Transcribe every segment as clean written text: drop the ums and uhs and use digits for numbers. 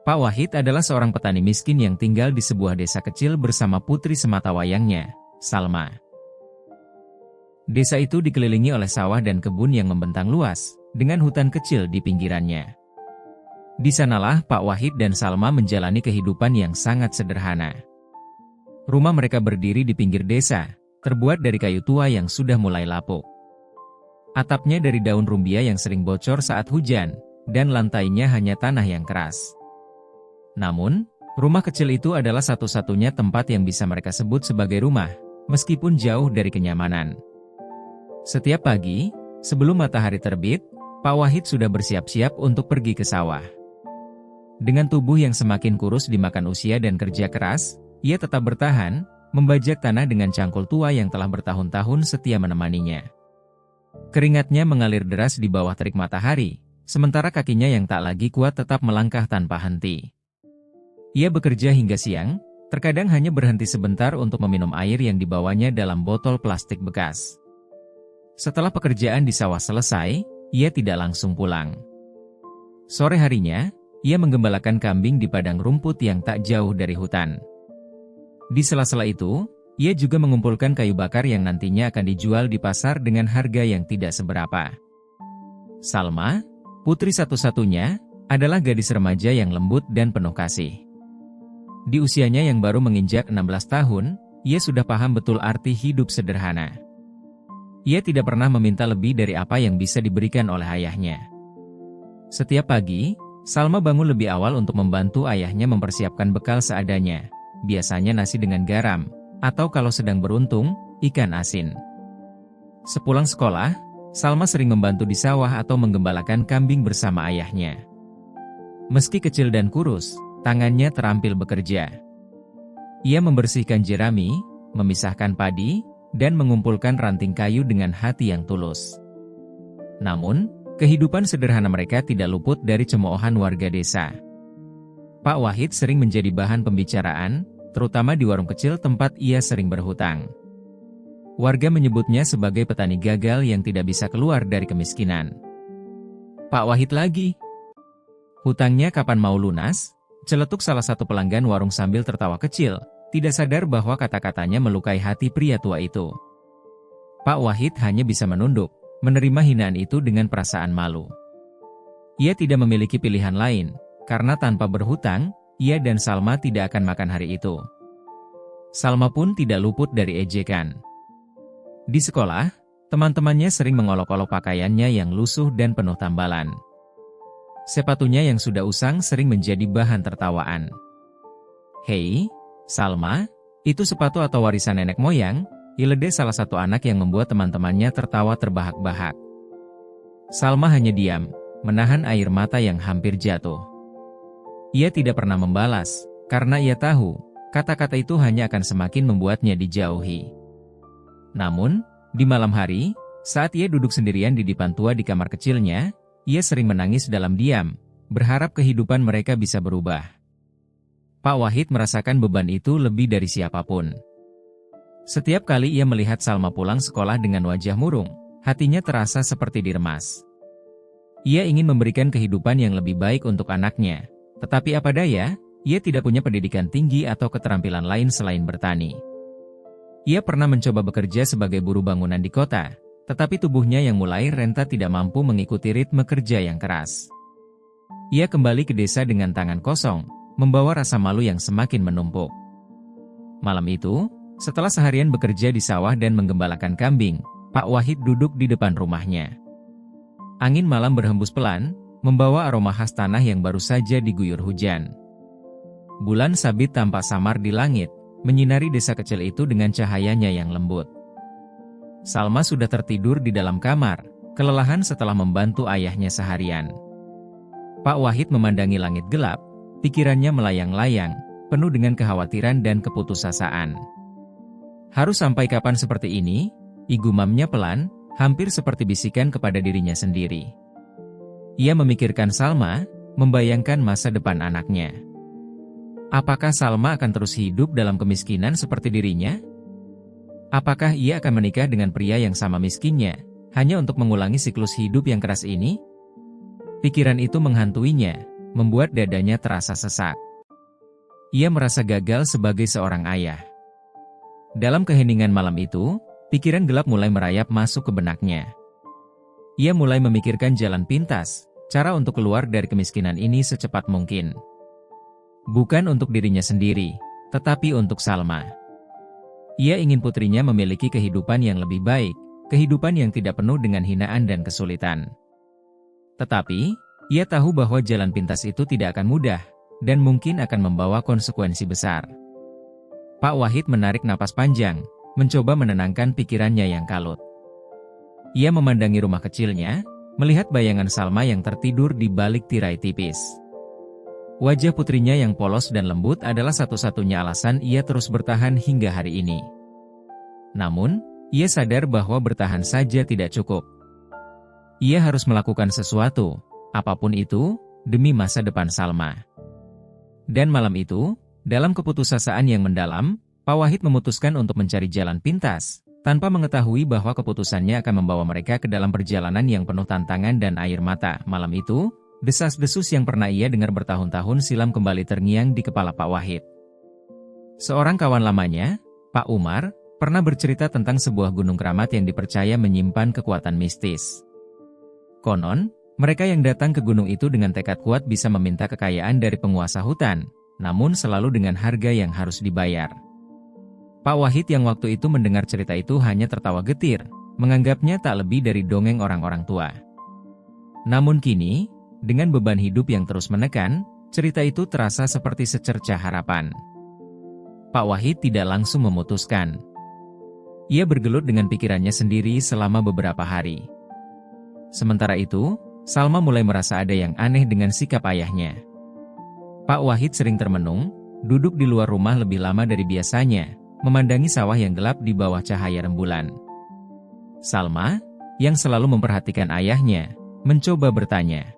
Pak Wahid adalah seorang petani miskin yang tinggal di sebuah desa kecil bersama putri sematawayangnya, Salma. Desa itu dikelilingi oleh sawah dan kebun yang membentang luas, dengan hutan kecil di pinggirannya. Di sanalah Pak Wahid dan Salma menjalani kehidupan yang sangat sederhana. Rumah mereka berdiri di pinggir desa, terbuat dari kayu tua yang sudah mulai lapuk. Atapnya dari daun rumbia yang sering bocor saat hujan, dan lantainya hanya tanah yang keras. Namun, rumah kecil itu adalah satu-satunya tempat yang bisa mereka sebut sebagai rumah, meskipun jauh dari kenyamanan. Setiap pagi, sebelum matahari terbit, Pak Wahid sudah bersiap-siap untuk pergi ke sawah. Dengan tubuh yang semakin kurus dimakan usia dan kerja keras, ia tetap bertahan, membajak tanah dengan cangkul tua yang telah bertahun-tahun setia menemaninya. Keringatnya mengalir deras di bawah terik matahari, sementara kakinya yang tak lagi kuat tetap melangkah tanpa henti. Ia bekerja hingga siang, terkadang hanya berhenti sebentar untuk meminum air yang dibawanya dalam botol plastik bekas. Setelah pekerjaan di sawah selesai, ia tidak langsung pulang. Sore harinya, ia menggembalakan kambing di padang rumput yang tak jauh dari hutan. Di sela-sela itu, ia juga mengumpulkan kayu bakar yang nantinya akan dijual di pasar dengan harga yang tidak seberapa. Salma, putri satu-satunya, adalah gadis remaja yang lembut dan penuh kasih. Di usianya yang baru menginjak 16 tahun, ia sudah paham betul arti hidup sederhana. Ia tidak pernah meminta lebih dari apa yang bisa diberikan oleh ayahnya. Setiap pagi, Salma bangun lebih awal untuk membantu ayahnya mempersiapkan bekal seadanya, biasanya nasi dengan garam, atau kalau sedang beruntung, ikan asin. Sepulang sekolah, Salma sering membantu di sawah atau menggembalakan kambing bersama ayahnya. Meski kecil dan kurus, tangannya terampil bekerja. Ia membersihkan jerami, memisahkan padi, dan mengumpulkan ranting kayu dengan hati yang tulus. Namun, kehidupan sederhana mereka tidak luput dari cemoohan warga desa. Pak Wahid sering menjadi bahan pembicaraan, terutama di warung kecil tempat ia sering berhutang. Warga menyebutnya sebagai petani gagal yang tidak bisa keluar dari kemiskinan. Pak Wahid lagi. Hutangnya kapan mau lunas? Celetuk salah satu pelanggan warung sambil tertawa kecil, tidak sadar bahwa kata-katanya melukai hati pria tua itu. Pak Wahid hanya bisa menunduk, menerima hinaan itu dengan perasaan malu. Ia tidak memiliki pilihan lain, karena tanpa berhutang, ia dan Salma tidak akan makan hari itu. Salma pun tidak luput dari ejekan. Di sekolah, teman-temannya sering mengolok-olok pakaiannya yang lusuh dan penuh tambalan. Sepatunya yang sudah usang sering menjadi bahan tertawaan. "Hei, Salma, itu sepatu atau warisan nenek moyang?" Iledeh salah satu anak yang membuat teman-temannya tertawa terbahak-bahak. Salma hanya diam, menahan air mata yang hampir jatuh. Ia tidak pernah membalas, karena ia tahu, kata-kata itu hanya akan semakin membuatnya dijauhi. Namun, di malam hari, saat ia duduk sendirian di depan tua di kamar kecilnya, ia sering menangis dalam diam, berharap kehidupan mereka bisa berubah. Pak Wahid merasakan beban itu lebih dari siapapun. Setiap kali ia melihat Salma pulang sekolah dengan wajah murung, hatinya terasa seperti diremas. Ia ingin memberikan kehidupan yang lebih baik untuk anaknya, tetapi apa daya, ia tidak punya pendidikan tinggi atau keterampilan lain selain bertani. Ia pernah mencoba bekerja sebagai buruh bangunan di kota, tetapi tubuhnya yang mulai renta tidak mampu mengikuti ritme kerja yang keras. Ia kembali ke desa dengan tangan kosong, membawa rasa malu yang semakin menumpuk. Malam itu, setelah seharian bekerja di sawah dan menggembalakan kambing, Pak Wahid duduk di depan rumahnya. Angin malam berhembus pelan, membawa aroma khas tanah yang baru saja diguyur hujan. Bulan sabit tampak samar di langit, menyinari desa kecil itu dengan cahayanya yang lembut. Salma sudah tertidur di dalam kamar, kelelahan setelah membantu ayahnya seharian. Pak Wahid memandangi langit gelap, pikirannya melayang-layang, penuh dengan kekhawatiran dan keputusasaan. Harus sampai kapan seperti ini? Igumamnya pelan, hampir seperti bisikan kepada dirinya sendiri. Ia memikirkan Salma, membayangkan masa depan anaknya. Apakah Salma akan terus hidup dalam kemiskinan seperti dirinya? Apakah ia akan menikah dengan pria yang sama miskinnya, hanya untuk mengulangi siklus hidup yang keras ini? Pikiran itu menghantuinya, membuat dadanya terasa sesak. Ia merasa gagal sebagai seorang ayah. Dalam keheningan malam itu, pikiran gelap mulai merayap masuk ke benaknya. Ia mulai memikirkan jalan pintas, cara untuk keluar dari kemiskinan ini secepat mungkin. Bukan untuk dirinya sendiri, tetapi untuk Salma. Ia ingin putrinya memiliki kehidupan yang lebih baik, kehidupan yang tidak penuh dengan hinaan dan kesulitan. Tetapi, ia tahu bahwa jalan pintas itu tidak akan mudah, dan mungkin akan membawa konsekuensi besar. Pak Wahid menarik napas panjang, mencoba menenangkan pikirannya yang kalut. Ia memandangi rumah kecilnya, melihat bayangan Salma yang tertidur di balik tirai tipis. Wajah putrinya yang polos dan lembut adalah satu-satunya alasan ia terus bertahan hingga hari ini. Namun, ia sadar bahwa bertahan saja tidak cukup. Ia harus melakukan sesuatu, apapun itu, demi masa depan Salma. Dan malam itu, dalam keputusasaan yang mendalam, Pak Wahid memutuskan untuk mencari jalan pintas, tanpa mengetahui bahwa keputusannya akan membawa mereka ke dalam perjalanan yang penuh tantangan dan air mata. Malam itu, desas-desus yang pernah ia dengar bertahun-tahun silam kembali terngiang di kepala Pak Wahid. Seorang kawan lamanya, Pak Umar, pernah bercerita tentang sebuah gunung keramat yang dipercaya menyimpan kekuatan mistis. Konon, mereka yang datang ke gunung itu dengan tekad kuat bisa meminta kekayaan dari penguasa hutan, namun selalu dengan harga yang harus dibayar. Pak Wahid yang waktu itu mendengar cerita itu hanya tertawa getir, menganggapnya tak lebih dari dongeng orang-orang tua. Namun kini, dengan beban hidup yang terus menekan, cerita itu terasa seperti secercah harapan. Pak Wahid tidak langsung memutuskan. Ia bergelut dengan pikirannya sendiri selama beberapa hari. Sementara itu, Salma mulai merasa ada yang aneh dengan sikap ayahnya. Pak Wahid sering termenung, duduk di luar rumah lebih lama dari biasanya, memandangi sawah yang gelap di bawah cahaya rembulan. Salma, yang selalu memperhatikan ayahnya, mencoba bertanya.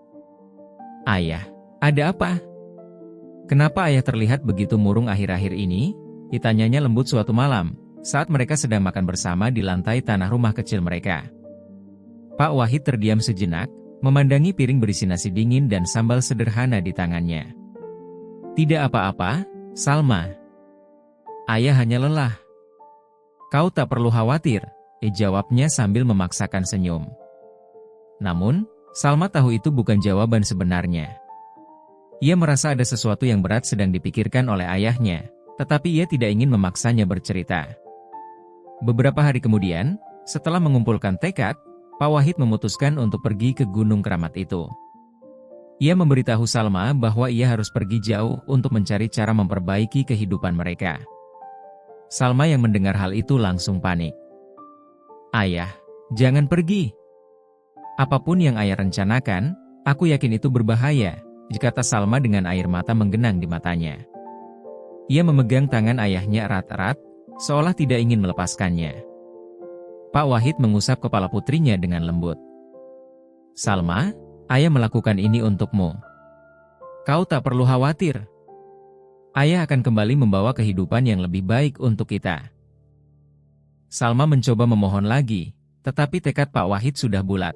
"Ayah, ada apa? Kenapa ayah terlihat begitu murung akhir-akhir ini?" ditanyanya lembut suatu malam, saat mereka sedang makan bersama di lantai tanah rumah kecil mereka. Pak Wahid terdiam sejenak, memandangi piring berisi nasi dingin dan sambal sederhana di tangannya. "Tidak apa-apa, Salma. Ayah hanya lelah." "Kau tak perlu khawatir," jawabnya sambil memaksakan senyum. Namun, Salma tahu itu bukan jawaban sebenarnya. Ia merasa ada sesuatu yang berat sedang dipikirkan oleh ayahnya, tetapi ia tidak ingin memaksanya bercerita. Beberapa hari kemudian, setelah mengumpulkan tekad, Pak Wahid memutuskan untuk pergi ke Gunung Keramat itu. Ia memberitahu Salma bahwa ia harus pergi jauh untuk mencari cara memperbaiki kehidupan mereka. Salma yang mendengar hal itu langsung panik. "Ayah, jangan pergi. Apapun yang ayah rencanakan, aku yakin itu berbahaya," kata Salma dengan air mata menggenang di matanya. Ia memegang tangan ayahnya erat-erat, seolah tidak ingin melepaskannya. Pak Wahid mengusap kepala putrinya dengan lembut. "Salma, ayah melakukan ini untukmu. Kau tak perlu khawatir. Ayah akan kembali membawa kehidupan yang lebih baik untuk kita." Salma mencoba memohon lagi, tetapi tekad Pak Wahid sudah bulat.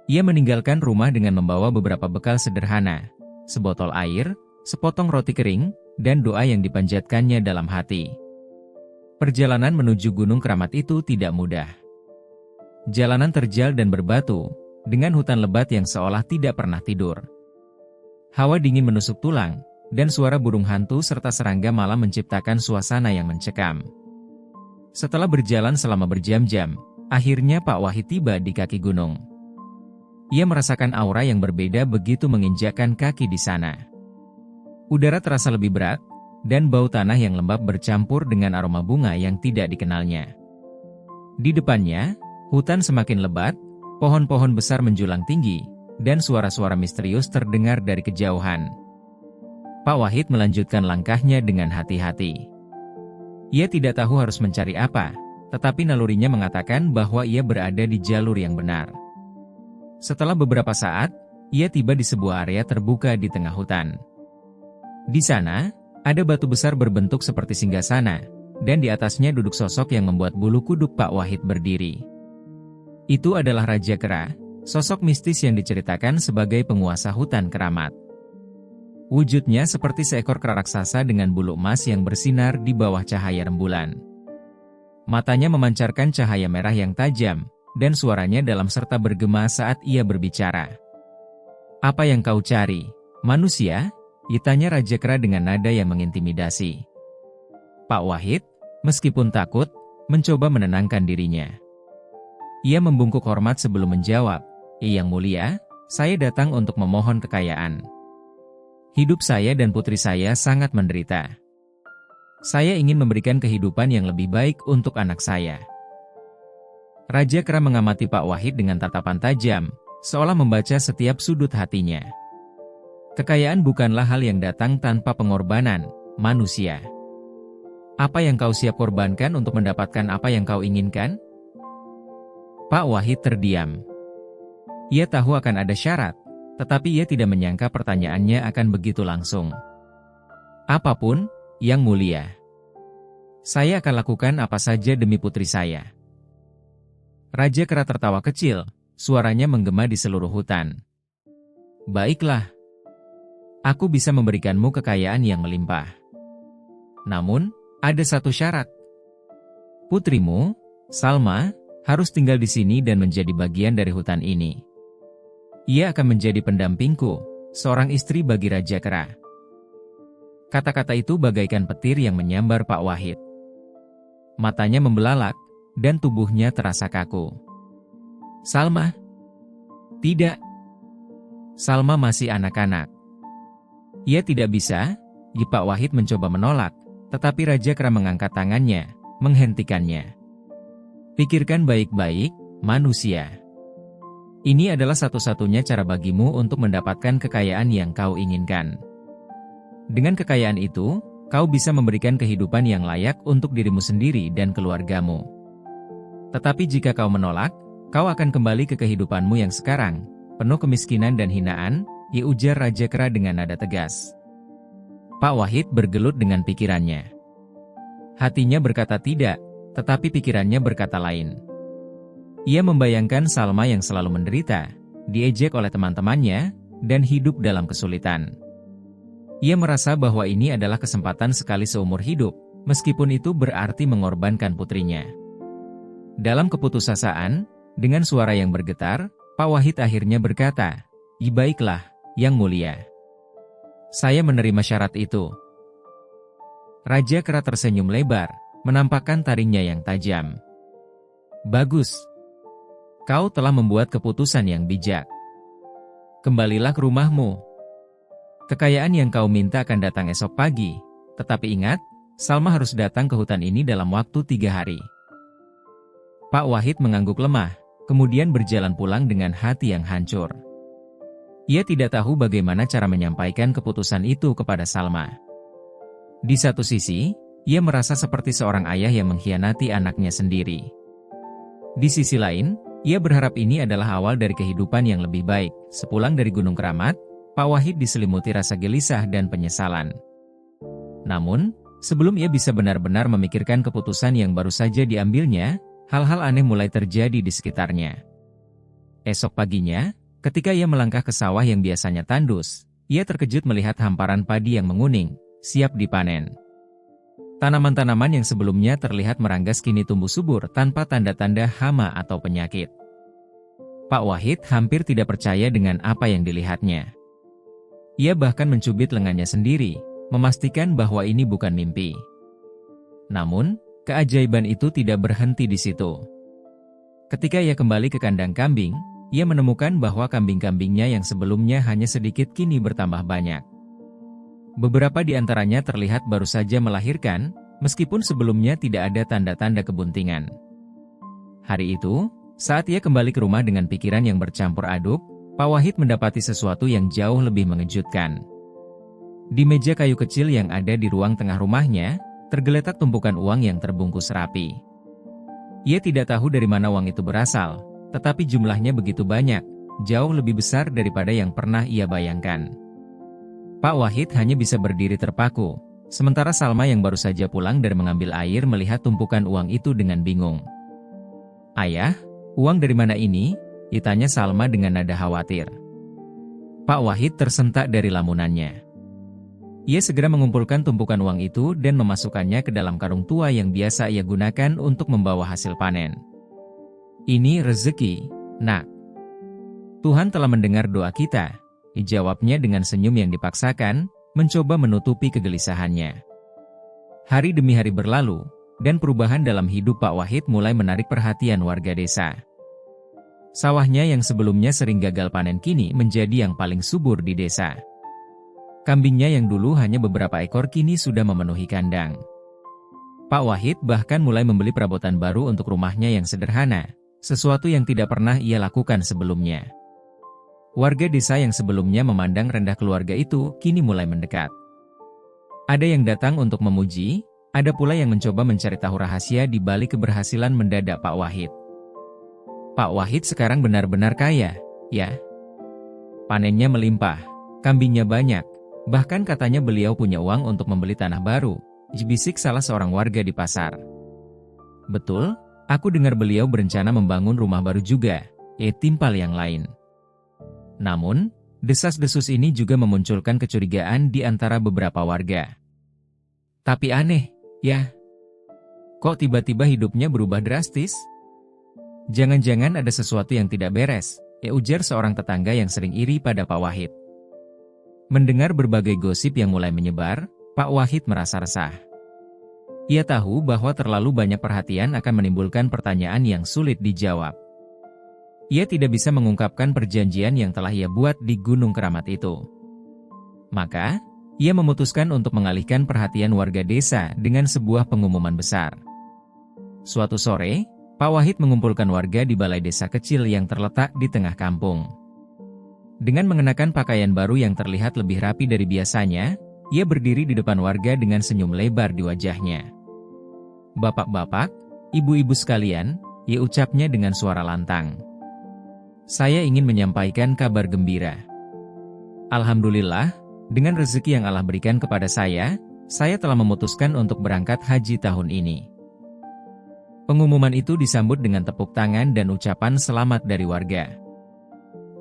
Ia meninggalkan rumah dengan membawa beberapa bekal sederhana, sebotol air, sepotong roti kering, dan doa yang dipanjatkannya dalam hati. Perjalanan menuju Gunung Keramat itu tidak mudah. Jalanan terjal dan berbatu, dengan hutan lebat yang seolah tidak pernah tidur. Hawa dingin menusuk tulang, dan suara burung hantu serta serangga malam menciptakan suasana yang mencekam. Setelah berjalan selama berjam-jam, akhirnya Pak Wahid tiba di kaki gunung. Ia merasakan aura yang berbeda begitu menginjakkan kaki di sana. Udara terasa lebih berat, dan bau tanah yang lembab bercampur dengan aroma bunga yang tidak dikenalnya. Di depannya, hutan semakin lebat, pohon-pohon besar menjulang tinggi, dan suara-suara misterius terdengar dari kejauhan. Pak Wahid melanjutkan langkahnya dengan hati-hati. Ia tidak tahu harus mencari apa, tetapi nalurinya mengatakan bahwa ia berada di jalur yang benar. Setelah beberapa saat, ia tiba di sebuah area terbuka di tengah hutan. Di sana, ada batu besar berbentuk seperti singgasana, dan di atasnya duduk sosok yang membuat bulu kuduk Pak Wahid berdiri. Itu adalah Raja Kera, sosok mistis yang diceritakan sebagai penguasa hutan keramat. Wujudnya seperti seekor kera raksasa dengan bulu emas yang bersinar di bawah cahaya rembulan. Matanya memancarkan cahaya merah yang tajam, dan suaranya dalam serta bergema saat ia berbicara. "Apa yang kau cari, manusia?" tanya Raja Kera dengan nada yang mengintimidasi. Pak Wahid, meskipun takut, mencoba menenangkan dirinya. Ia membungkuk hormat sebelum menjawab, "Yang mulia, saya datang untuk memohon kekayaan. Hidup saya dan putri saya sangat menderita. Saya ingin memberikan kehidupan yang lebih baik untuk anak saya." Raja Kera mengamati Pak Wahid dengan tatapan tajam, seolah membaca setiap sudut hatinya. "Kekayaan bukanlah hal yang datang tanpa pengorbanan, manusia. Apa yang kau siap korbankan untuk mendapatkan apa yang kau inginkan?" Pak Wahid terdiam. Ia tahu akan ada syarat, tetapi ia tidak menyangka pertanyaannya akan begitu langsung. "Apapun, Yang Mulia. Saya akan lakukan apa saja demi putri saya." Raja Kera tertawa kecil, suaranya menggema di seluruh hutan. "Baiklah. Aku bisa memberikanmu kekayaan yang melimpah. Namun, ada satu syarat. Putrimu, Salma, harus tinggal di sini dan menjadi bagian dari hutan ini. Ia akan menjadi pendampingku, seorang istri bagi Raja Kera." Kata-kata itu bagaikan petir yang menyambar Pak Wahid. Matanya membelalak, dan tubuhnya terasa kaku. "Salma? Tidak. Salma masih anak-anak. Ia tidak bisa." Pak Wahid mencoba menolak, tetapi Raja Kera mengangkat tangannya, menghentikannya. "Pikirkan baik-baik, manusia. Ini adalah satu-satunya cara bagimu untuk mendapatkan kekayaan yang kau inginkan. Dengan kekayaan itu, kau bisa memberikan kehidupan yang layak untuk dirimu sendiri dan keluargamu. Tetapi jika kau menolak, kau akan kembali ke kehidupanmu yang sekarang, penuh kemiskinan dan hinaan," ujar Raja Kera dengan nada tegas. Pak Wahid bergelut dengan pikirannya. Hatinya berkata tidak, tetapi pikirannya berkata lain. Ia membayangkan Salma yang selalu menderita, diejek oleh teman-temannya, dan hidup dalam kesulitan. Ia merasa bahwa ini adalah kesempatan sekali seumur hidup, meskipun itu berarti mengorbankan putrinya. Dalam keputusasaan, dengan suara yang bergetar, Pak Wahid akhirnya berkata, "Baiklah, Yang Mulia. Saya menerima syarat itu." Raja Kera tersenyum lebar, menampakkan taringnya yang tajam. "Bagus. Kau telah membuat keputusan yang bijak. Kembalilah ke rumahmu. Kekayaan yang kau minta akan datang esok pagi, tetapi ingat, Salma harus datang ke hutan ini dalam waktu 3 hari." Pak Wahid mengangguk lemah, kemudian berjalan pulang dengan hati yang hancur. Ia tidak tahu bagaimana cara menyampaikan keputusan itu kepada Salma. Di satu sisi, ia merasa seperti seorang ayah yang mengkhianati anaknya sendiri. Di sisi lain, ia berharap ini adalah awal dari kehidupan yang lebih baik. Sepulang dari Gunung Keramat, Pak Wahid diselimuti rasa gelisah dan penyesalan. Namun, sebelum ia bisa benar-benar memikirkan keputusan yang baru saja diambilnya, hal-hal aneh mulai terjadi di sekitarnya. Esok paginya, ketika ia melangkah ke sawah yang biasanya tandus, ia terkejut melihat hamparan padi yang menguning, siap dipanen. Tanaman-tanaman yang sebelumnya terlihat meranggas kini tumbuh subur tanpa tanda-tanda hama atau penyakit. Pak Wahid hampir tidak percaya dengan apa yang dilihatnya. Ia bahkan mencubit lengannya sendiri, memastikan bahwa ini bukan mimpi. Namun, keajaiban itu tidak berhenti di situ. Ketika ia kembali ke kandang kambing, ia menemukan bahwa kambing-kambingnya yang sebelumnya hanya sedikit kini bertambah banyak. Beberapa di antaranya terlihat baru saja melahirkan, meskipun sebelumnya tidak ada tanda-tanda kebuntingan. Hari itu, saat ia kembali ke rumah dengan pikiran yang bercampur aduk, Pak Wahid mendapati sesuatu yang jauh lebih mengejutkan. Di meja kayu kecil yang ada di ruang tengah rumahnya, tergeletak tumpukan uang yang terbungkus rapi. Ia tidak tahu dari mana uang itu berasal, tetapi jumlahnya begitu banyak, jauh lebih besar daripada yang pernah ia bayangkan. Pak Wahid hanya bisa berdiri terpaku, sementara Salma yang baru saja pulang dari mengambil air melihat tumpukan uang itu dengan bingung. "Ayah, uang dari mana ini?" tanya Salma dengan nada khawatir. Pak Wahid tersentak dari lamunannya. Ia segera mengumpulkan tumpukan uang itu dan memasukkannya ke dalam karung tua yang biasa ia gunakan untuk membawa hasil panen. "Ini rezeki, nak. Tuhan telah mendengar doa kita," jawabnya dengan senyum yang dipaksakan, mencoba menutupi kegelisahannya. Hari demi hari berlalu, dan perubahan dalam hidup Pak Wahid mulai menarik perhatian warga desa. Sawahnya yang sebelumnya sering gagal panen kini menjadi yang paling subur di desa. Kambingnya yang dulu hanya beberapa ekor kini sudah memenuhi kandang. Pak Wahid bahkan mulai membeli perabotan baru untuk rumahnya yang sederhana, sesuatu yang tidak pernah ia lakukan sebelumnya. Warga desa yang sebelumnya memandang rendah keluarga itu kini mulai mendekat. Ada yang datang untuk memuji, ada pula yang mencoba mencari tahu rahasia di balik keberhasilan mendadak Pak Wahid. Pak Wahid sekarang benar-benar kaya, ya. Panennya melimpah, kambingnya banyak, bahkan katanya beliau punya uang untuk membeli tanah baru, bisik salah seorang warga di pasar. "Betul, aku dengar beliau berencana membangun rumah baru juga, timpal yang lain." Namun, desas-desus ini juga memunculkan kecurigaan di antara beberapa warga. "Tapi aneh, ya. Kok tiba-tiba hidupnya berubah drastis? Jangan-jangan ada sesuatu yang tidak beres," ujar seorang tetangga yang sering iri pada Pak Wahid. Mendengar berbagai gosip yang mulai menyebar, Pak Wahid merasa resah. Ia tahu bahwa terlalu banyak perhatian akan menimbulkan pertanyaan yang sulit dijawab. Ia tidak bisa mengungkapkan perjanjian yang telah ia buat di Gunung Keramat itu. Maka, ia memutuskan untuk mengalihkan perhatian warga desa dengan sebuah pengumuman besar. Suatu sore, Pak Wahid mengumpulkan warga di balai desa kecil yang terletak di tengah kampung. Dengan mengenakan pakaian baru yang terlihat lebih rapi dari biasanya, ia berdiri di depan warga dengan senyum lebar di wajahnya. "Bapak-bapak, ibu-ibu sekalian," ia ucapnya dengan suara lantang. "Saya ingin menyampaikan kabar gembira. Alhamdulillah, dengan rezeki yang Allah berikan kepada saya telah memutuskan untuk berangkat haji tahun ini." Pengumuman itu disambut dengan tepuk tangan dan ucapan selamat dari warga.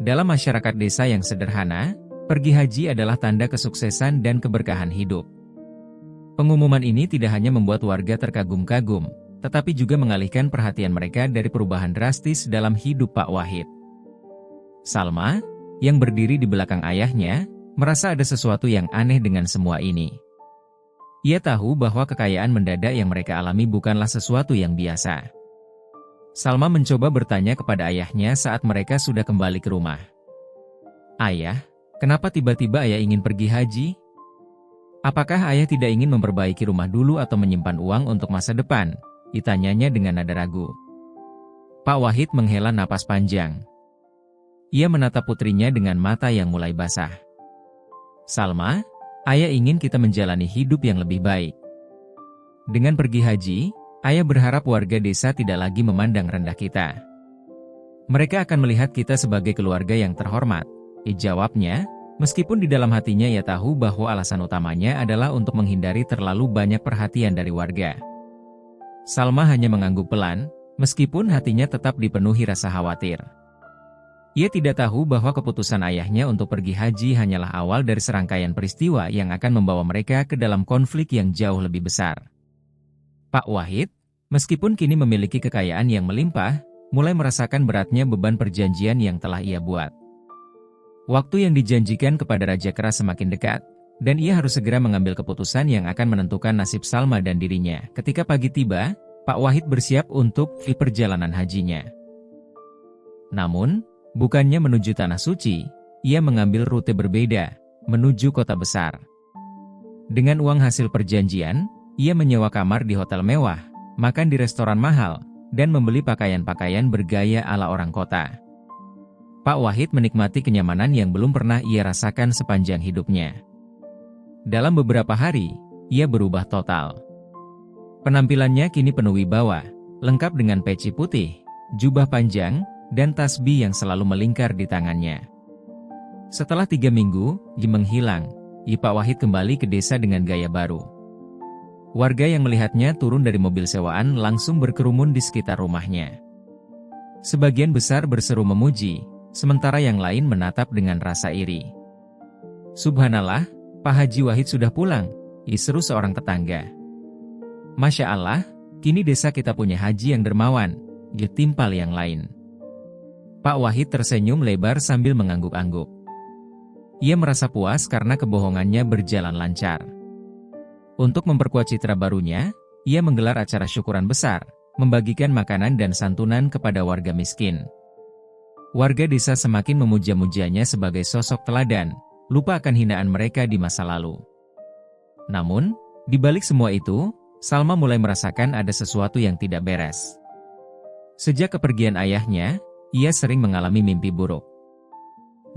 Dalam masyarakat desa yang sederhana, pergi haji adalah tanda kesuksesan dan keberkahan hidup. Pengumuman ini tidak hanya membuat warga terkagum-kagum, tetapi juga mengalihkan perhatian mereka dari perubahan drastis dalam hidup Pak Wahid. Salma, yang berdiri di belakang ayahnya, merasa ada sesuatu yang aneh dengan semua ini. Ia tahu bahwa kekayaan mendadak yang mereka alami bukanlah sesuatu yang biasa. Salma mencoba bertanya kepada ayahnya saat mereka sudah kembali ke rumah. "Ayah, kenapa tiba-tiba ayah ingin pergi haji? Apakah ayah tidak ingin memperbaiki rumah dulu atau menyimpan uang untuk masa depan?" ditanyanya dengan nada ragu. Pak Wahid menghela napas panjang. Ia menatap putrinya dengan mata yang mulai basah. "Salma, ayah ingin kita menjalani hidup yang lebih baik. Dengan pergi haji, ayah berharap warga desa tidak lagi memandang rendah kita. Mereka akan melihat kita sebagai keluarga yang terhormat," jawabnya, meskipun di dalam hatinya ia tahu bahwa alasan utamanya adalah untuk menghindari terlalu banyak perhatian dari warga. Salma hanya mengangguk pelan, meskipun hatinya tetap dipenuhi rasa khawatir. Ia tidak tahu bahwa keputusan ayahnya untuk pergi haji hanyalah awal dari serangkaian peristiwa yang akan membawa mereka ke dalam konflik yang jauh lebih besar. Pak Wahid, meskipun kini memiliki kekayaan yang melimpah, mulai merasakan beratnya beban perjanjian yang telah ia buat. Waktu yang dijanjikan kepada Raja Kera semakin dekat, dan ia harus segera mengambil keputusan yang akan menentukan nasib Salma dan dirinya. Ketika pagi tiba, Pak Wahid bersiap untuk perjalanan hajinya. Namun, bukannya menuju Tanah Suci, ia mengambil rute berbeda, menuju kota besar. Dengan uang hasil perjanjian, ia menyewa kamar di hotel mewah, makan di restoran mahal, dan membeli pakaian-pakaian bergaya ala orang kota. Pak Wahid menikmati kenyamanan yang belum pernah ia rasakan sepanjang hidupnya. Dalam beberapa hari, ia berubah total. Penampilannya kini penuh wibawa, lengkap dengan peci putih, jubah panjang, dan tasbih yang selalu melingkar di tangannya. Setelah 3 minggu, menghilang, Pak Wahid kembali ke desa dengan gaya baru. Warga yang melihatnya turun dari mobil sewaan langsung berkerumun di sekitar rumahnya. Sebagian besar berseru memuji, sementara yang lain menatap dengan rasa iri. Subhanallah, "Pak Haji Wahid sudah pulang," seru seorang tetangga. "Masya Allah, kini desa kita punya haji yang dermawan," timpal yang lain. Pak Wahid tersenyum lebar sambil mengangguk-angguk. Ia merasa puas karena kebohongannya berjalan lancar. Untuk memperkuat citra barunya, ia menggelar acara syukuran besar, membagikan makanan dan santunan kepada warga miskin. Warga desa semakin memuja-mujanya sebagai sosok teladan, lupa akan hinaan mereka di masa lalu. Namun, di balik semua itu, Salma mulai merasakan ada sesuatu yang tidak beres. Sejak kepergian ayahnya, ia sering mengalami mimpi buruk.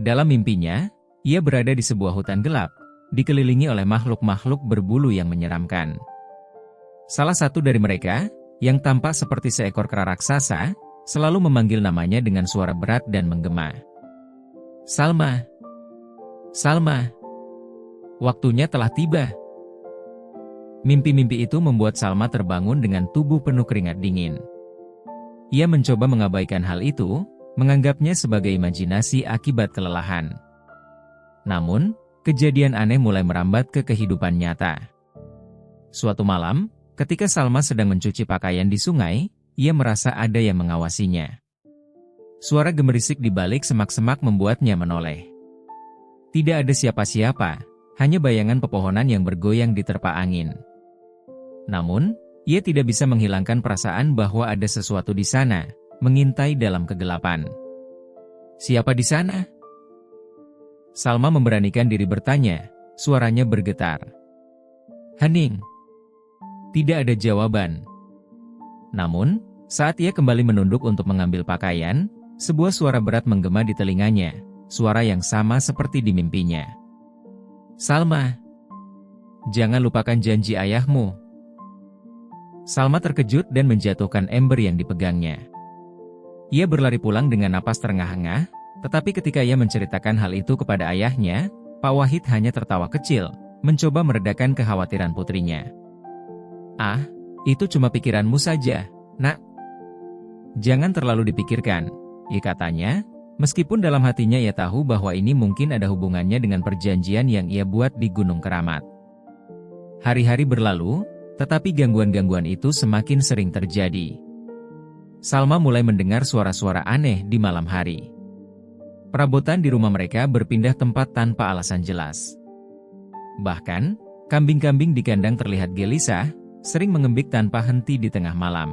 Dalam mimpinya, ia berada di sebuah hutan gelap, dikelilingi oleh makhluk-makhluk berbulu yang menyeramkan. Salah satu dari mereka, yang tampak seperti seekor kera raksasa, selalu memanggil namanya dengan suara berat dan menggema. "Salma! Salma! Waktunya telah tiba." Mimpi-mimpi itu membuat Salma terbangun dengan tubuh penuh keringat dingin. Ia mencoba mengabaikan hal itu, menganggapnya sebagai imajinasi akibat kelelahan. Namun, kejadian aneh mulai merambat ke kehidupan nyata. Suatu malam, ketika Salma sedang mencuci pakaian di sungai, ia merasa ada yang mengawasinya. Suara gemerisik di balik semak-semak membuatnya menoleh. Tidak ada siapa-siapa, hanya bayangan pepohonan yang bergoyang diterpa angin. Namun, ia tidak bisa menghilangkan perasaan bahwa ada sesuatu di sana, mengintai dalam kegelapan. "Siapa di sana?" Salma memberanikan diri bertanya, suaranya bergetar. "Hening." Tidak ada jawaban. Namun, saat ia kembali menunduk untuk mengambil pakaian, sebuah suara berat menggema di telinganya, suara yang sama seperti di mimpinya. "Salma, jangan lupakan janji ayahmu." Salma terkejut dan menjatuhkan ember yang dipegangnya. Ia berlari pulang dengan napas terengah-engah, tetapi ketika ia menceritakan hal itu kepada ayahnya, Pak Wahid hanya tertawa kecil, mencoba meredakan kekhawatiran putrinya. "Ah, itu cuma pikiranmu saja, Nak. Jangan terlalu dipikirkan," katanya, meskipun dalam hatinya ia tahu bahwa ini mungkin ada hubungannya dengan perjanjian yang ia buat di Gunung Keramat. Hari-hari berlalu, tetapi gangguan-gangguan itu semakin sering terjadi. Salma mulai mendengar suara-suara aneh di malam hari. Perabotan di rumah mereka berpindah tempat tanpa alasan jelas. Bahkan, kambing-kambing di kandang terlihat gelisah, sering mengembik tanpa henti di tengah malam.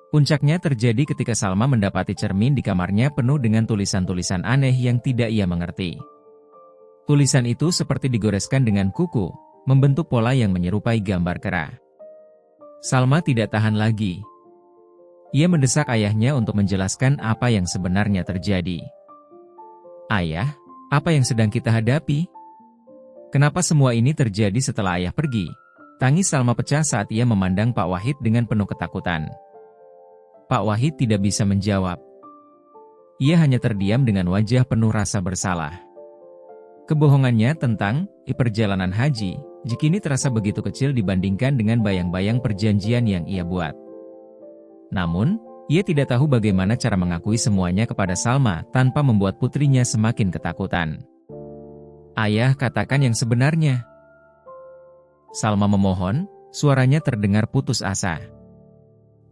Puncaknya terjadi ketika Salma mendapati cermin di kamarnya penuh dengan tulisan-tulisan aneh yang tidak ia mengerti. Tulisan itu seperti digoreskan dengan kuku, membentuk pola yang menyerupai gambar kera. Salma tidak tahan lagi. Ia mendesak ayahnya untuk menjelaskan apa yang sebenarnya terjadi. "Ayah, apa yang sedang kita hadapi? Kenapa semua ini terjadi setelah ayah pergi?" Tangis Salma pecah saat ia memandang Pak Wahid dengan penuh ketakutan. Pak Wahid tidak bisa menjawab. Ia hanya terdiam dengan wajah penuh rasa bersalah. Kebohongannya tentang perjalanan haji, kini terasa begitu kecil dibandingkan dengan bayang-bayang perjanjian yang ia buat. Namun, ia tidak tahu bagaimana cara mengakui semuanya kepada Salma tanpa membuat putrinya semakin ketakutan. "Ayah, katakan yang sebenarnya." Salma memohon, suaranya terdengar putus asa.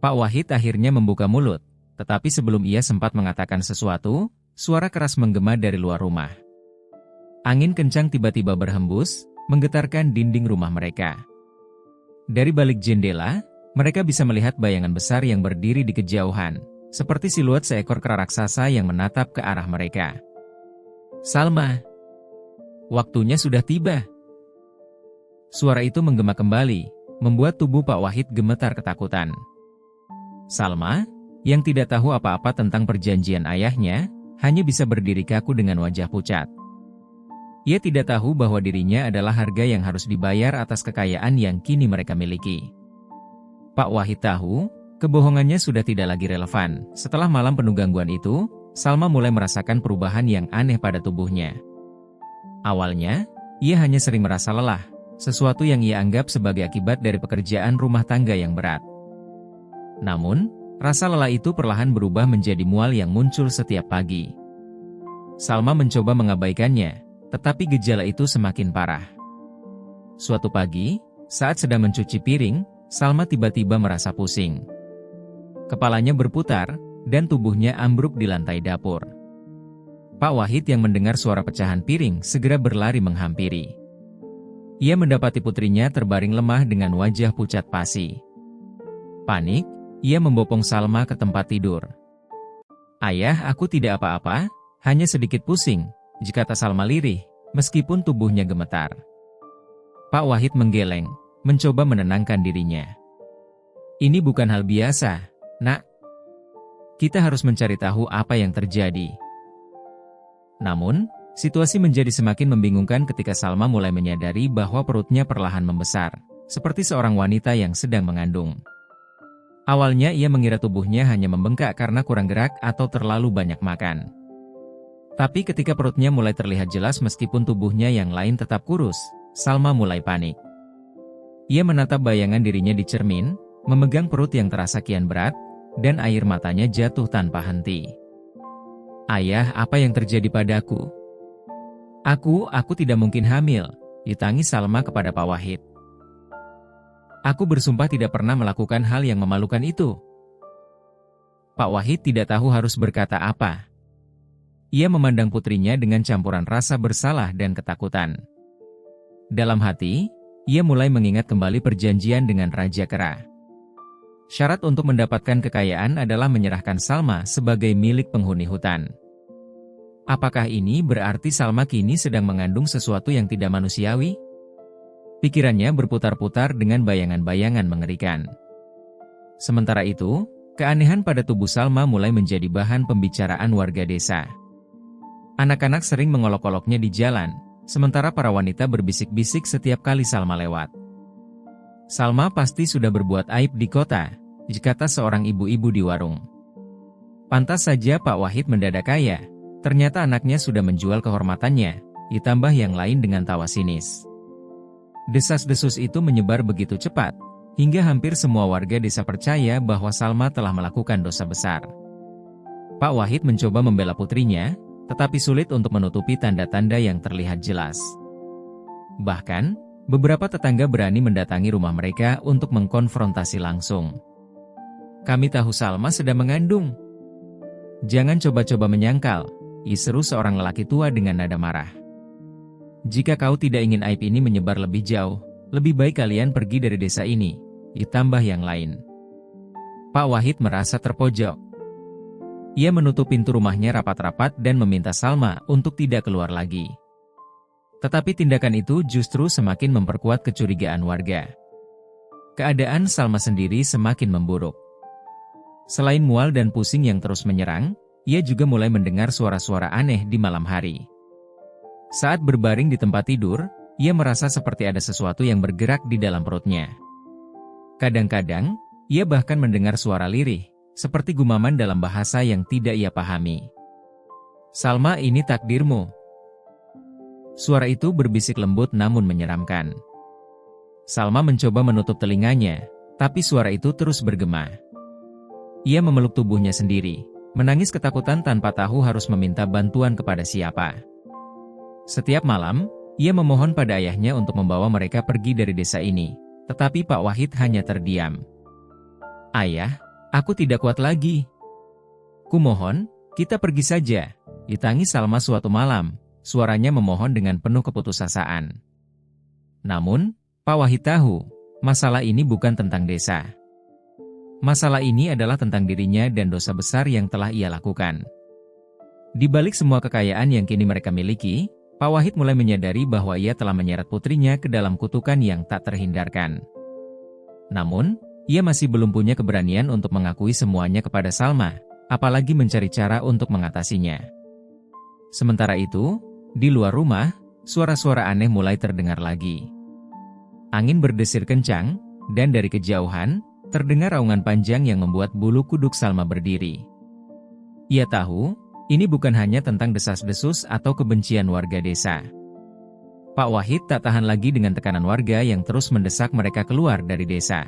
Pak Wahid akhirnya membuka mulut, tetapi sebelum ia sempat mengatakan sesuatu, suara keras menggema dari luar rumah. Angin kencang tiba-tiba berhembus, menggetarkan dinding rumah mereka. Dari balik jendela, mereka bisa melihat bayangan besar yang berdiri di kejauhan, seperti siluet seekor kera raksasa yang menatap ke arah mereka. "Salma, waktunya sudah tiba." Suara itu menggema kembali, membuat tubuh Pak Wahid gemetar ketakutan. Salma, yang tidak tahu apa-apa tentang perjanjian ayahnya, hanya bisa berdiri kaku dengan wajah pucat. Ia tidak tahu bahwa dirinya adalah harga yang harus dibayar atas kekayaan yang kini mereka miliki. Pak Wahid tahu, kebohongannya sudah tidak lagi relevan. Setelah malam penuh gangguan itu, Salma mulai merasakan perubahan yang aneh pada tubuhnya. Awalnya, ia hanya sering merasa lelah, sesuatu yang ia anggap sebagai akibat dari pekerjaan rumah tangga yang berat. Namun, rasa lelah itu perlahan berubah menjadi mual yang muncul setiap pagi. Salma mencoba mengabaikannya, Tetapi gejala itu semakin parah. Suatu pagi, saat sedang mencuci piring, Salma tiba-tiba merasa pusing. Kepalanya berputar, dan tubuhnya ambruk di lantai dapur. Pak Wahid yang mendengar suara pecahan piring segera berlari menghampiri. Ia mendapati putrinya terbaring lemah dengan wajah pucat pasi. Panik, ia membopong Salma ke tempat tidur. "Ayah, aku tidak apa-apa, hanya sedikit pusing," kata Salma lirih, meskipun tubuhnya gemetar. Pak Wahid menggeleng, mencoba menenangkan dirinya. "Ini bukan hal biasa, Nak. Kita harus mencari tahu apa yang terjadi." Namun, situasi menjadi semakin membingungkan ketika Salma mulai menyadari bahwa perutnya perlahan membesar, seperti seorang wanita yang sedang mengandung. Awalnya ia mengira tubuhnya hanya membengkak karena kurang gerak atau terlalu banyak makan. Tapi ketika perutnya mulai terlihat jelas meskipun tubuhnya yang lain tetap kurus, Salma mulai panik. Ia menatap bayangan dirinya di cermin, memegang perut yang terasa kian berat, dan air matanya jatuh tanpa henti. "Ayah, apa yang terjadi padaku? Aku tidak mungkin hamil," ditangis Salma kepada Pak Wahid. "Aku bersumpah tidak pernah melakukan hal yang memalukan itu." Pak Wahid tidak tahu harus berkata apa. Ia memandang putrinya dengan campuran rasa bersalah dan ketakutan. Dalam hati, ia mulai mengingat kembali perjanjian dengan Raja Kera. Syarat untuk mendapatkan kekayaan adalah menyerahkan Salma sebagai milik penghuni hutan. Apakah ini berarti Salma kini sedang mengandung sesuatu yang tidak manusiawi? Pikirannya berputar-putar dengan bayangan-bayangan mengerikan. Sementara itu, keanehan pada tubuh Salma mulai menjadi bahan pembicaraan warga desa. Anak-anak sering mengolok-oloknya di jalan, sementara para wanita berbisik-bisik setiap kali Salma lewat. "Salma pasti sudah berbuat aib di kota," kata seorang ibu-ibu di warung. Pantas saja Pak Wahid mendadak kaya, ternyata anaknya sudah menjual kehormatannya, ditambah yang lain dengan tawa sinis. Desas-desus itu menyebar begitu cepat, hingga hampir semua warga desa percaya bahwa Salma telah melakukan dosa besar. Pak Wahid mencoba membela putrinya, tetapi sulit untuk menutupi tanda-tanda yang terlihat jelas. Bahkan, beberapa tetangga berani mendatangi rumah mereka untuk mengkonfrontasi langsung. "Kami tahu Salma sedang mengandung. Jangan coba-coba menyangkal," seru seorang lelaki tua dengan nada marah. "Jika kau tidak ingin aib ini menyebar lebih jauh, lebih baik kalian pergi dari desa ini," ditambah yang lain. Pak Wahid merasa terpojok. Ia menutup pintu rumahnya rapat-rapat dan meminta Salma untuk tidak keluar lagi. Tetapi tindakan itu justru semakin memperkuat kecurigaan warga. Keadaan Salma sendiri semakin memburuk. Selain mual dan pusing yang terus menyerang, ia juga mulai mendengar suara-suara aneh di malam hari. Saat berbaring di tempat tidur, ia merasa seperti ada sesuatu yang bergerak di dalam perutnya. Kadang-kadang, ia bahkan mendengar suara lirih, seperti gumaman dalam bahasa yang tidak ia pahami. "Salma, ini takdirmu." Suara itu berbisik lembut namun menyeramkan. Salma mencoba menutup telinganya, tapi suara itu terus bergema. Ia memeluk tubuhnya sendiri, menangis ketakutan tanpa tahu harus meminta bantuan kepada siapa. Setiap malam, ia memohon pada ayahnya untuk membawa mereka pergi dari desa ini, tetapi Pak Wahid hanya terdiam. "Ayah, aku tidak kuat lagi. Kumohon, kita pergi saja," ditangis Salma suatu malam, suaranya memohon dengan penuh keputusasaan. Namun, Pak Wahid tahu, masalah ini bukan tentang desa. Masalah ini adalah tentang dirinya dan dosa besar yang telah ia lakukan. Di balik semua kekayaan yang kini mereka miliki, Pak Wahid mulai menyadari bahwa ia telah menyeret putrinya ke dalam kutukan yang tak terhindarkan. Namun, ia masih belum punya keberanian untuk mengakui semuanya kepada Salma, apalagi mencari cara untuk mengatasinya. Sementara itu, di luar rumah, suara-suara aneh mulai terdengar lagi. Angin berdesir kencang, dan dari kejauhan, terdengar raungan panjang yang membuat bulu kuduk Salma berdiri. Ia tahu, ini bukan hanya tentang desas-desus atau kebencian warga desa. Pak Wahid tak tahan lagi dengan tekanan warga yang terus mendesak mereka keluar dari desa.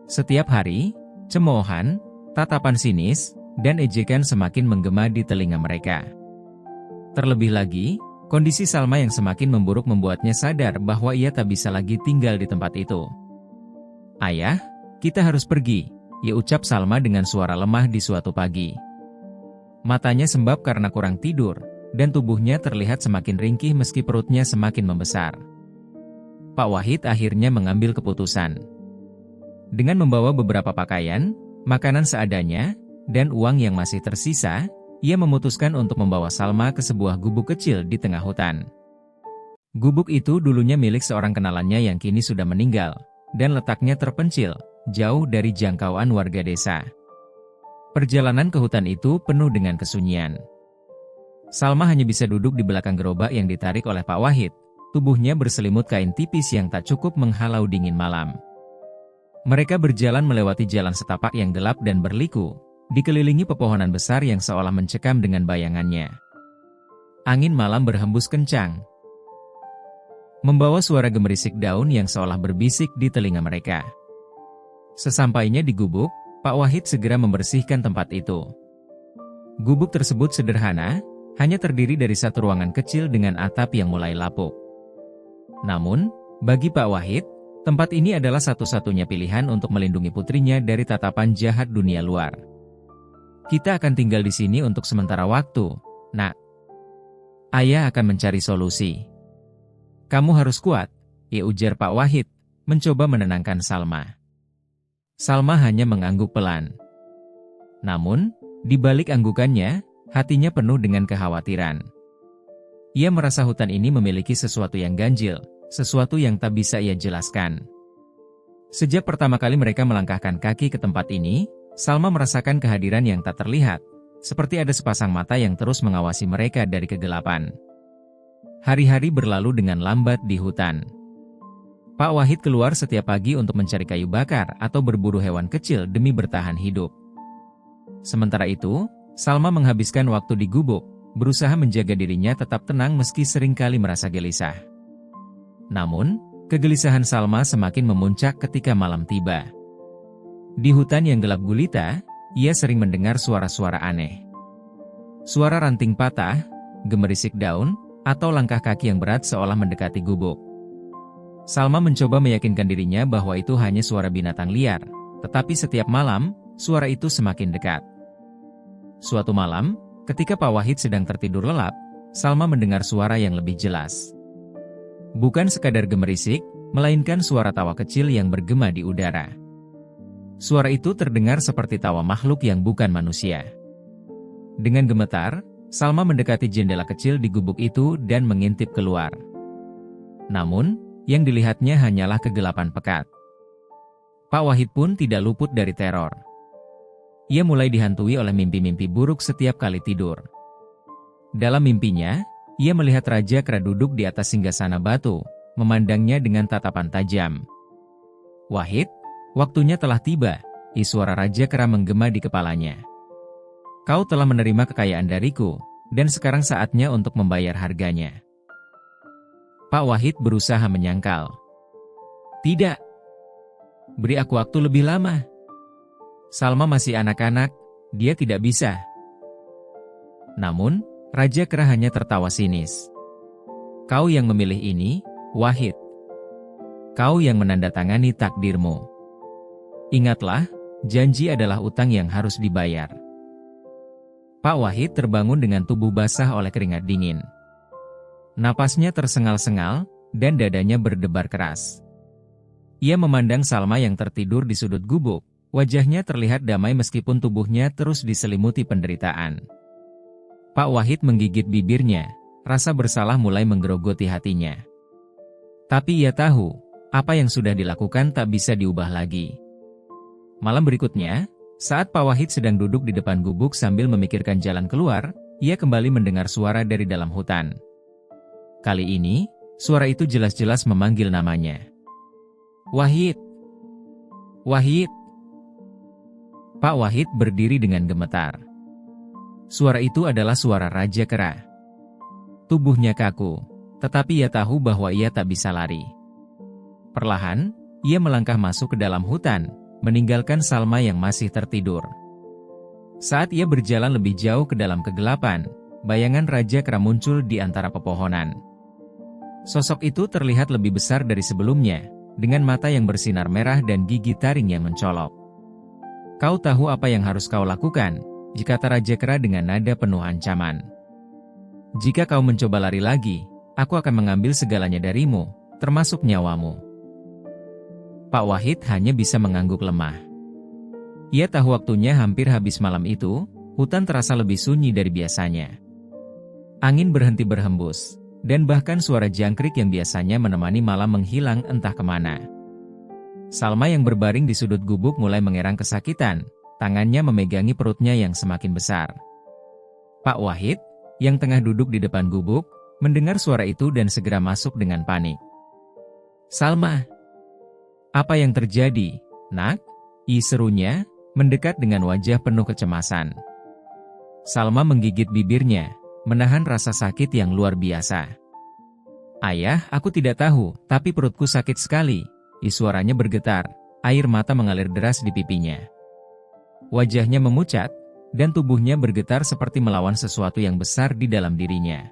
Setiap hari, cemoohan, tatapan sinis, dan ejekan semakin menggema di telinga mereka. Terlebih lagi, Kondisi Salma yang semakin memburuk membuatnya sadar bahwa ia tak bisa lagi tinggal di tempat itu. "Ayah, kita harus pergi," ia ucap Salma dengan suara lemah di suatu pagi. Matanya sembab karena kurang tidur, dan tubuhnya terlihat semakin ringkih meski perutnya semakin membesar. Pak Wahid akhirnya mengambil keputusan. Dengan membawa beberapa pakaian, makanan seadanya, dan uang yang masih tersisa, ia memutuskan untuk membawa Salma ke sebuah gubuk kecil di tengah hutan. Gubuk itu dulunya milik seorang kenalannya yang kini sudah meninggal, dan letaknya terpencil, jauh dari jangkauan warga desa. Perjalanan ke hutan itu penuh dengan kesunyian. Salma hanya bisa duduk di belakang gerobak yang ditarik oleh Pak Wahid, tubuhnya berselimut kain tipis yang tak cukup menghalau dingin malam. Mereka berjalan melewati jalan setapak yang gelap dan berliku, dikelilingi pepohonan besar yang seolah mencekam dengan bayangannya. Angin malam berhembus kencang, membawa suara gemerisik daun yang seolah berbisik di telinga mereka. Sesampainya di gubuk, Pak Wahid segera membersihkan tempat itu. Gubuk tersebut sederhana, hanya terdiri dari satu ruangan kecil dengan atap yang mulai lapuk. Namun, bagi Pak Wahid, tempat ini adalah satu-satunya pilihan untuk melindungi putrinya dari tatapan jahat dunia luar. "Kita akan tinggal di sini untuk sementara waktu, Nak. Ayah akan mencari solusi. Kamu harus kuat," ia ujar Pak Wahid, mencoba menenangkan Salma. Salma hanya mengangguk pelan. Namun, di balik anggukannya, hatinya penuh dengan kekhawatiran. Ia merasa hutan ini memiliki sesuatu yang ganjil, sesuatu yang tak bisa ia jelaskan. Sejak pertama kali mereka melangkahkan kaki ke tempat ini, Salma merasakan kehadiran yang tak terlihat, seperti ada sepasang mata yang terus mengawasi mereka dari kegelapan. Hari-hari berlalu dengan lambat di hutan. Pak Wahid keluar setiap pagi untuk mencari kayu bakar atau berburu hewan kecil demi bertahan hidup. Sementara itu, Salma menghabiskan waktu di gubuk, berusaha menjaga dirinya tetap tenang meski seringkali merasa gelisah. Namun, kegelisahan Salma semakin memuncak ketika malam tiba. Di hutan yang gelap gulita, ia sering mendengar suara-suara aneh. Suara ranting patah, gemerisik daun, atau langkah kaki yang berat seolah mendekati gubuk. Salma mencoba meyakinkan dirinya bahwa itu hanya suara binatang liar, tetapi setiap malam, suara itu semakin dekat. Suatu malam, ketika Pak Wahid sedang tertidur lelap, Salma mendengar suara yang lebih jelas. Bukan sekadar gemerisik, melainkan suara tawa kecil yang bergema di udara. Suara itu terdengar seperti tawa makhluk yang bukan manusia. Dengan gemetar, Salma mendekati jendela kecil di gubuk itu dan mengintip keluar. Namun, yang dilihatnya hanyalah kegelapan pekat. Pak Wahid pun tidak luput dari teror. Ia mulai dihantui oleh mimpi-mimpi buruk setiap kali tidur. Dalam mimpinya, ia melihat Raja Kera duduk di atas singgasana batu, memandangnya dengan tatapan tajam. "Wahid, waktunya telah tiba," suara Raja Kera menggema di kepalanya. "Kau telah menerima kekayaan dariku, dan sekarang saatnya untuk membayar harganya." Pak Wahid berusaha menyangkal. "Tidak. Beri aku waktu lebih lama. Salma masih anak-anak, dia tidak bisa." Namun, Raja Kera hanya tertawa sinis. "Kau yang memilih ini, Wahid. Kau yang menandatangani takdirmu. Ingatlah, janji adalah utang yang harus dibayar." Pak Wahid terbangun dengan tubuh basah oleh keringat dingin. Napasnya tersengal-sengal, dan dadanya berdebar keras. Ia memandang Salma yang tertidur di sudut gubuk. Wajahnya terlihat damai meskipun tubuhnya terus diselimuti penderitaan. Pak Wahid menggigit bibirnya, rasa bersalah mulai menggerogoti hatinya. Tapi ia tahu, apa yang sudah dilakukan tak bisa diubah lagi. Malam berikutnya, saat Pak Wahid sedang duduk di depan gubuk sambil memikirkan jalan keluar, ia kembali mendengar suara dari dalam hutan. Kali ini, suara itu jelas-jelas memanggil namanya. "Wahid! Wahid!" Pak Wahid berdiri dengan gemetar. Suara itu adalah suara Raja Kera. Tubuhnya kaku, tetapi ia tahu bahwa ia tak bisa lari. Perlahan, ia melangkah masuk ke dalam hutan, meninggalkan Salma yang masih tertidur. Saat ia berjalan lebih jauh ke dalam kegelapan, bayangan Raja Kera muncul di antara pepohonan. Sosok itu terlihat lebih besar dari sebelumnya, dengan mata yang bersinar merah dan gigi taring yang mencolok. "Kau tahu apa yang harus kau lakukan?" kata Raja Kera dengan nada penuh ancaman. "Jika kau mencoba lari lagi, aku akan mengambil segalanya darimu, termasuk nyawamu." Pak Wahid hanya bisa mengangguk lemah. Ia tahu waktunya hampir habis malam itu, hutan terasa lebih sunyi dari biasanya. Angin berhenti berhembus, dan bahkan suara jangkrik yang biasanya menemani malam menghilang entah kemana. Salma yang berbaring di sudut gubuk mulai mengerang kesakitan, tangannya memegangi perutnya yang semakin besar. Pak Wahid, yang tengah duduk di depan gubuk, mendengar suara itu dan segera masuk dengan panik. "Salma! Apa yang terjadi, Nak?" serunya, mendekat dengan wajah penuh kecemasan. Salma menggigit bibirnya, menahan rasa sakit yang luar biasa. "Ayah, aku tidak tahu, tapi perutku sakit sekali." Suaranya bergetar, air mata mengalir deras di pipinya. Wajahnya memucat, dan tubuhnya bergetar seperti melawan sesuatu yang besar di dalam dirinya.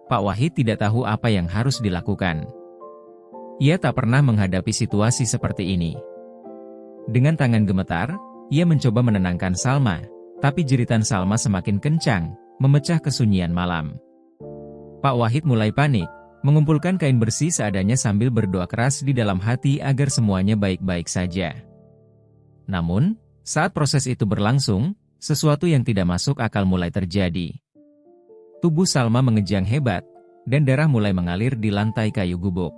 Pak Wahid tidak tahu apa yang harus dilakukan. Ia tak pernah menghadapi situasi seperti ini. Dengan tangan gemetar, ia mencoba menenangkan Salma, tapi jeritan Salma semakin kencang, memecah kesunyian malam. Pak Wahid mulai panik, mengumpulkan kain bersih seadanya sambil berdoa keras di dalam hati agar semuanya baik-baik saja. Namun, saat proses itu berlangsung, sesuatu yang tidak masuk akal mulai terjadi. Tubuh Salma mengejang hebat, dan darah mulai mengalir di lantai kayu gubuk.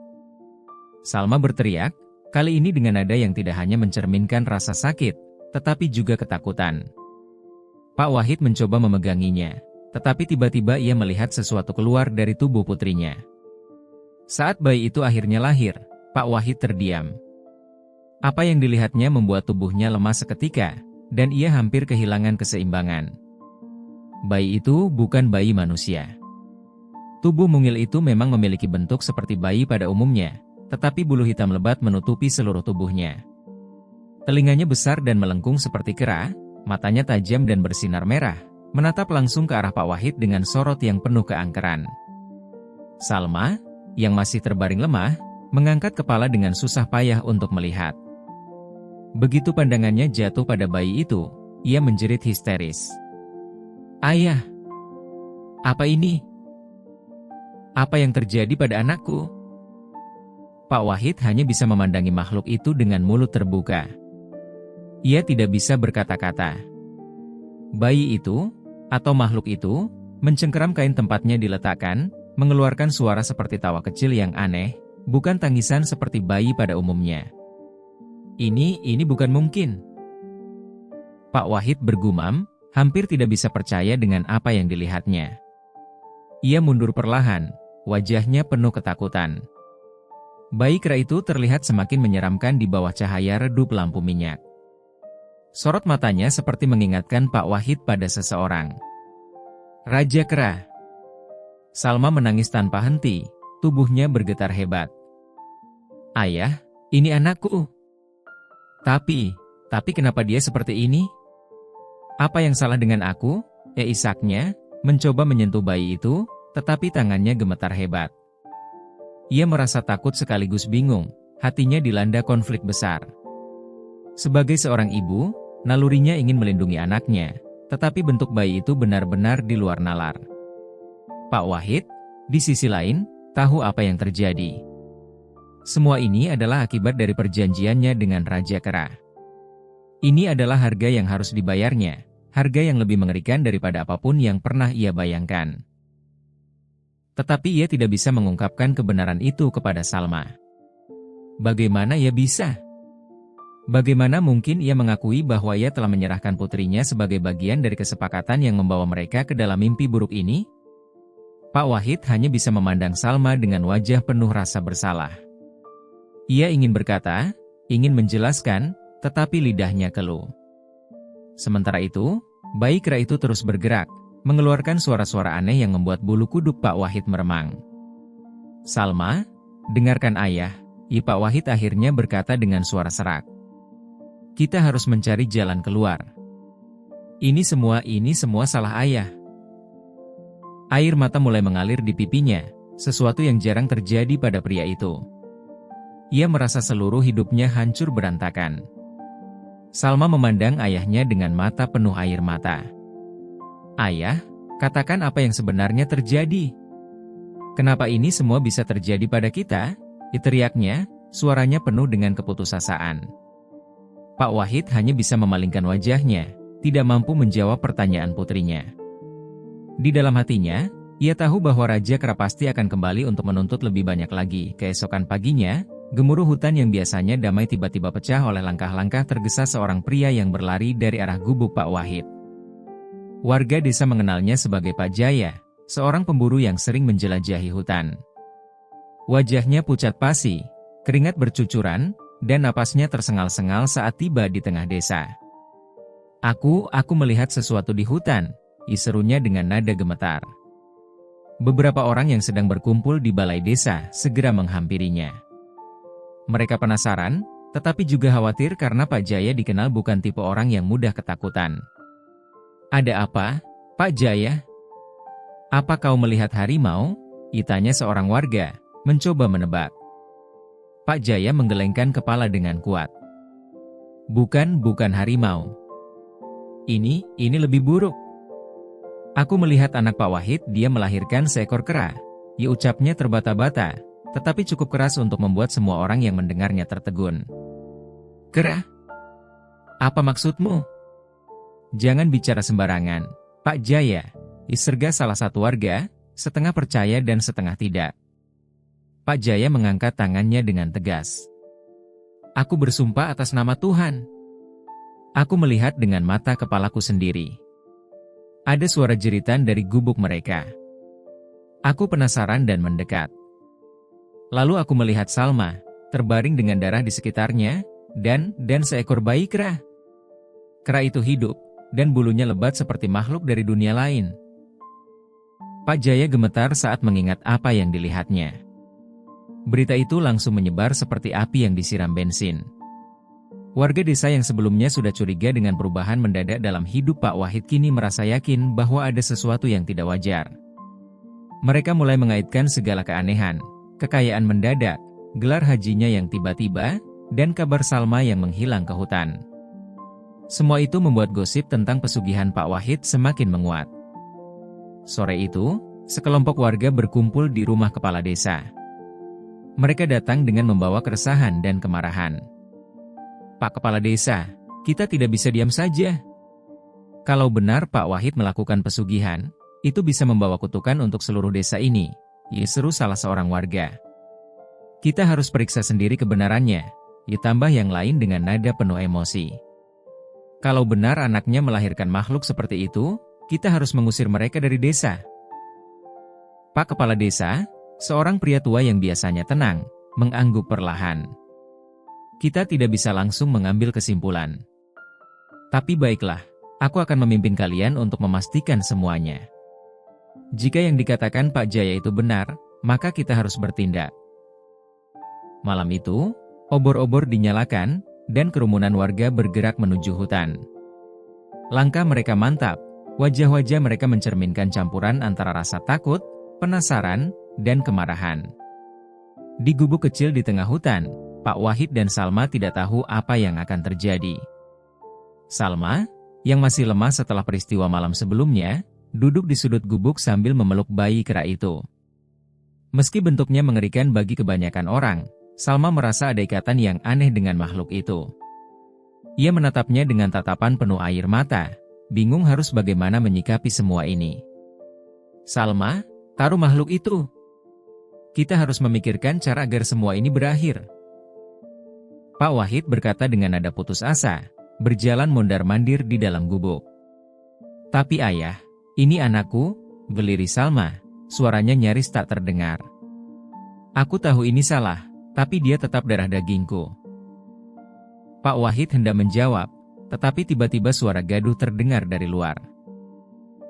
Salma berteriak, kali ini dengan nada yang tidak hanya mencerminkan rasa sakit, tetapi juga ketakutan. Pak Wahid mencoba memeganginya, tetapi tiba-tiba ia melihat sesuatu keluar dari tubuh putrinya. Saat bayi itu akhirnya lahir, Pak Wahid terdiam. Apa yang dilihatnya membuat tubuhnya lemah seketika, dan ia hampir kehilangan keseimbangan. Bayi itu bukan bayi manusia. Tubuh mungil itu memang memiliki bentuk seperti bayi pada umumnya, tetapi bulu hitam lebat menutupi seluruh tubuhnya. Telinganya besar dan melengkung seperti kera, matanya tajam dan bersinar merah, menatap langsung ke arah Pak Wahid dengan sorot yang penuh keangkeran. Salma, yang masih terbaring lemah, mengangkat kepala dengan susah payah untuk melihat. Begitu pandangannya jatuh pada bayi itu, ia menjerit histeris. "Ayah! Apa ini? Apa yang terjadi pada anakku?" Pak Wahid hanya bisa memandangi makhluk itu dengan mulut terbuka. Ia tidak bisa berkata-kata. Bayi itu, atau makhluk itu, mencengkeram kain tempatnya diletakkan, mengeluarkan suara seperti tawa kecil yang aneh, bukan tangisan seperti bayi pada umumnya. Ini bukan mungkin." Pak Wahid bergumam, hampir tidak bisa percaya dengan apa yang dilihatnya. Ia mundur perlahan, wajahnya penuh ketakutan. Bayi kera itu terlihat semakin menyeramkan di bawah cahaya redup lampu minyak. Sorot matanya seperti mengingatkan Pak Wahid pada seseorang. "Raja Kera!" Salma menangis tanpa henti, tubuhnya bergetar hebat. "Ayah, ini anakku. Tapi kenapa dia seperti ini? Apa yang salah dengan aku?" Isaknya, mencoba menyentuh bayi itu, tetapi tangannya gemetar hebat. Ia merasa takut sekaligus bingung, hatinya dilanda konflik besar. Sebagai seorang ibu, nalurinya ingin melindungi anaknya, tetapi bentuk bayi itu benar-benar di luar nalar. Pak Wahid, di sisi lain, tahu apa yang terjadi. Semua ini adalah akibat dari perjanjiannya dengan Raja Kera. Ini adalah harga yang harus dibayarnya, harga yang lebih mengerikan daripada apapun yang pernah ia bayangkan. Tetapi ia tidak bisa mengungkapkan kebenaran itu kepada Salma. Bagaimana ia bisa? Bagaimana mungkin ia mengakui bahwa ia telah menyerahkan putrinya sebagai bagian dari kesepakatan yang membawa mereka ke dalam mimpi buruk ini? Pak Wahid hanya bisa memandang Salma dengan wajah penuh rasa bersalah. Ia ingin berkata, ingin menjelaskan, tetapi lidahnya keluh. Sementara itu, bayi kera itu terus bergerak, mengeluarkan suara-suara aneh yang membuat bulu kuduk Pak Wahid meremang. "Salma, dengarkan ayah," Pak Wahid akhirnya berkata dengan suara serak. "Kita harus mencari jalan keluar. Ini semua salah ayah. Air mata mulai mengalir di pipinya, sesuatu yang jarang terjadi pada pria itu. Ia merasa seluruh hidupnya hancur berantakan. Salma memandang ayahnya dengan mata penuh air mata. "Ayah, katakan apa yang sebenarnya terjadi. Kenapa ini semua bisa terjadi pada kita?" teriaknya, suaranya penuh dengan keputusasaan. Pak Wahid hanya bisa memalingkan wajahnya, tidak mampu menjawab pertanyaan putrinya. Di dalam hatinya, ia tahu bahwa Raja Kera pasti akan kembali untuk menuntut lebih banyak lagi. Keesokan paginya, gemuruh hutan yang biasanya damai tiba-tiba pecah oleh langkah-langkah tergesa seorang pria yang berlari dari arah gubuk Pak Wahid. Warga desa mengenalnya sebagai Pak Jaya, seorang pemburu yang sering menjelajahi hutan. Wajahnya pucat pasi, keringat bercucuran, dan napasnya tersengal-sengal saat tiba di tengah desa. Aku melihat sesuatu di hutan," serunya dengan nada gemetar. Beberapa orang yang sedang berkumpul di balai desa segera menghampirinya. Mereka penasaran, tetapi juga khawatir karena Pak Jaya dikenal bukan tipe orang yang mudah ketakutan. "Ada apa, Pak Jaya? Apa kau melihat harimau?" tanya seorang warga, mencoba menebak. Pak Jaya menggelengkan kepala dengan kuat. Bukan harimau. Ini lebih buruk. Aku melihat anak Pak Wahid, dia melahirkan seekor kera," ucapnya terbata-bata, tetapi cukup keras untuk membuat semua orang yang mendengarnya tertegun. "Kera? Apa maksudmu?" "Jangan bicara sembarangan, Pak Jaya," serga salah satu warga, setengah percaya dan setengah tidak. Pak Jaya mengangkat tangannya dengan tegas. "Aku bersumpah atas nama Tuhan. Aku melihat dengan mata kepalaku sendiri." Ada suara jeritan dari gubuk mereka. Aku penasaran dan mendekat. Lalu aku melihat Salma, terbaring dengan darah di sekitarnya, dan seekor bayi kera. Kera itu hidup, dan bulunya lebat seperti makhluk dari dunia lain. Pak Jaya gemetar saat mengingat apa yang dilihatnya. Berita itu langsung menyebar seperti api yang disiram bensin. Warga desa yang sebelumnya sudah curiga dengan perubahan mendadak dalam hidup Pak Wahid kini merasa yakin bahwa ada sesuatu yang tidak wajar. Mereka mulai mengaitkan segala keanehan, kekayaan mendadak, gelar hajinya yang tiba-tiba, dan kabar Salma yang menghilang ke hutan. Semua itu membuat gosip tentang pesugihan Pak Wahid semakin menguat. Sore itu, sekelompok warga berkumpul di rumah kepala desa. Mereka datang dengan membawa keresahan dan kemarahan. "Pak Kepala Desa, kita tidak bisa diam saja. Kalau benar Pak Wahid melakukan pesugihan, itu bisa membawa kutukan untuk seluruh desa ini," seru salah seorang warga. "Kita harus periksa sendiri kebenarannya," tambah yang lain dengan nada penuh emosi. "Kalau benar anaknya melahirkan makhluk seperti itu, kita harus mengusir mereka dari desa." Pak Kepala Desa, seorang pria tua yang biasanya tenang, mengangguk perlahan. "Kita tidak bisa langsung mengambil kesimpulan. Tapi baiklah, aku akan memimpin kalian untuk memastikan semuanya. Jika yang dikatakan Pak Jaya itu benar, maka kita harus bertindak." Malam itu, obor-obor dinyalakan, dan kerumunan warga bergerak menuju hutan. Langkah mereka mantap, wajah-wajah mereka mencerminkan campuran antara rasa takut, penasaran, dan kemarahan. Di gubuk kecil di tengah hutan, Pak Wahid dan Salma tidak tahu apa yang akan terjadi. Salma, yang masih lemah setelah peristiwa malam sebelumnya, duduk di sudut gubuk sambil memeluk bayi kera itu. Meski bentuknya mengerikan bagi kebanyakan orang, Salma merasa ada ikatan yang aneh dengan makhluk itu. Ia menatapnya dengan tatapan penuh air mata, bingung harus bagaimana menyikapi semua ini. "Salma, taruh makhluk itu. Kita harus memikirkan cara agar semua ini berakhir." Pak Wahid berkata dengan nada putus asa, berjalan mondar-mandir di dalam gubuk. "Tapi ayah, ini anakku," geliri Salma, suaranya nyaris tak terdengar. "Aku tahu ini salah, tapi dia tetap darah dagingku." Pak Wahid hendak menjawab, tetapi tiba-tiba suara gaduh terdengar dari luar.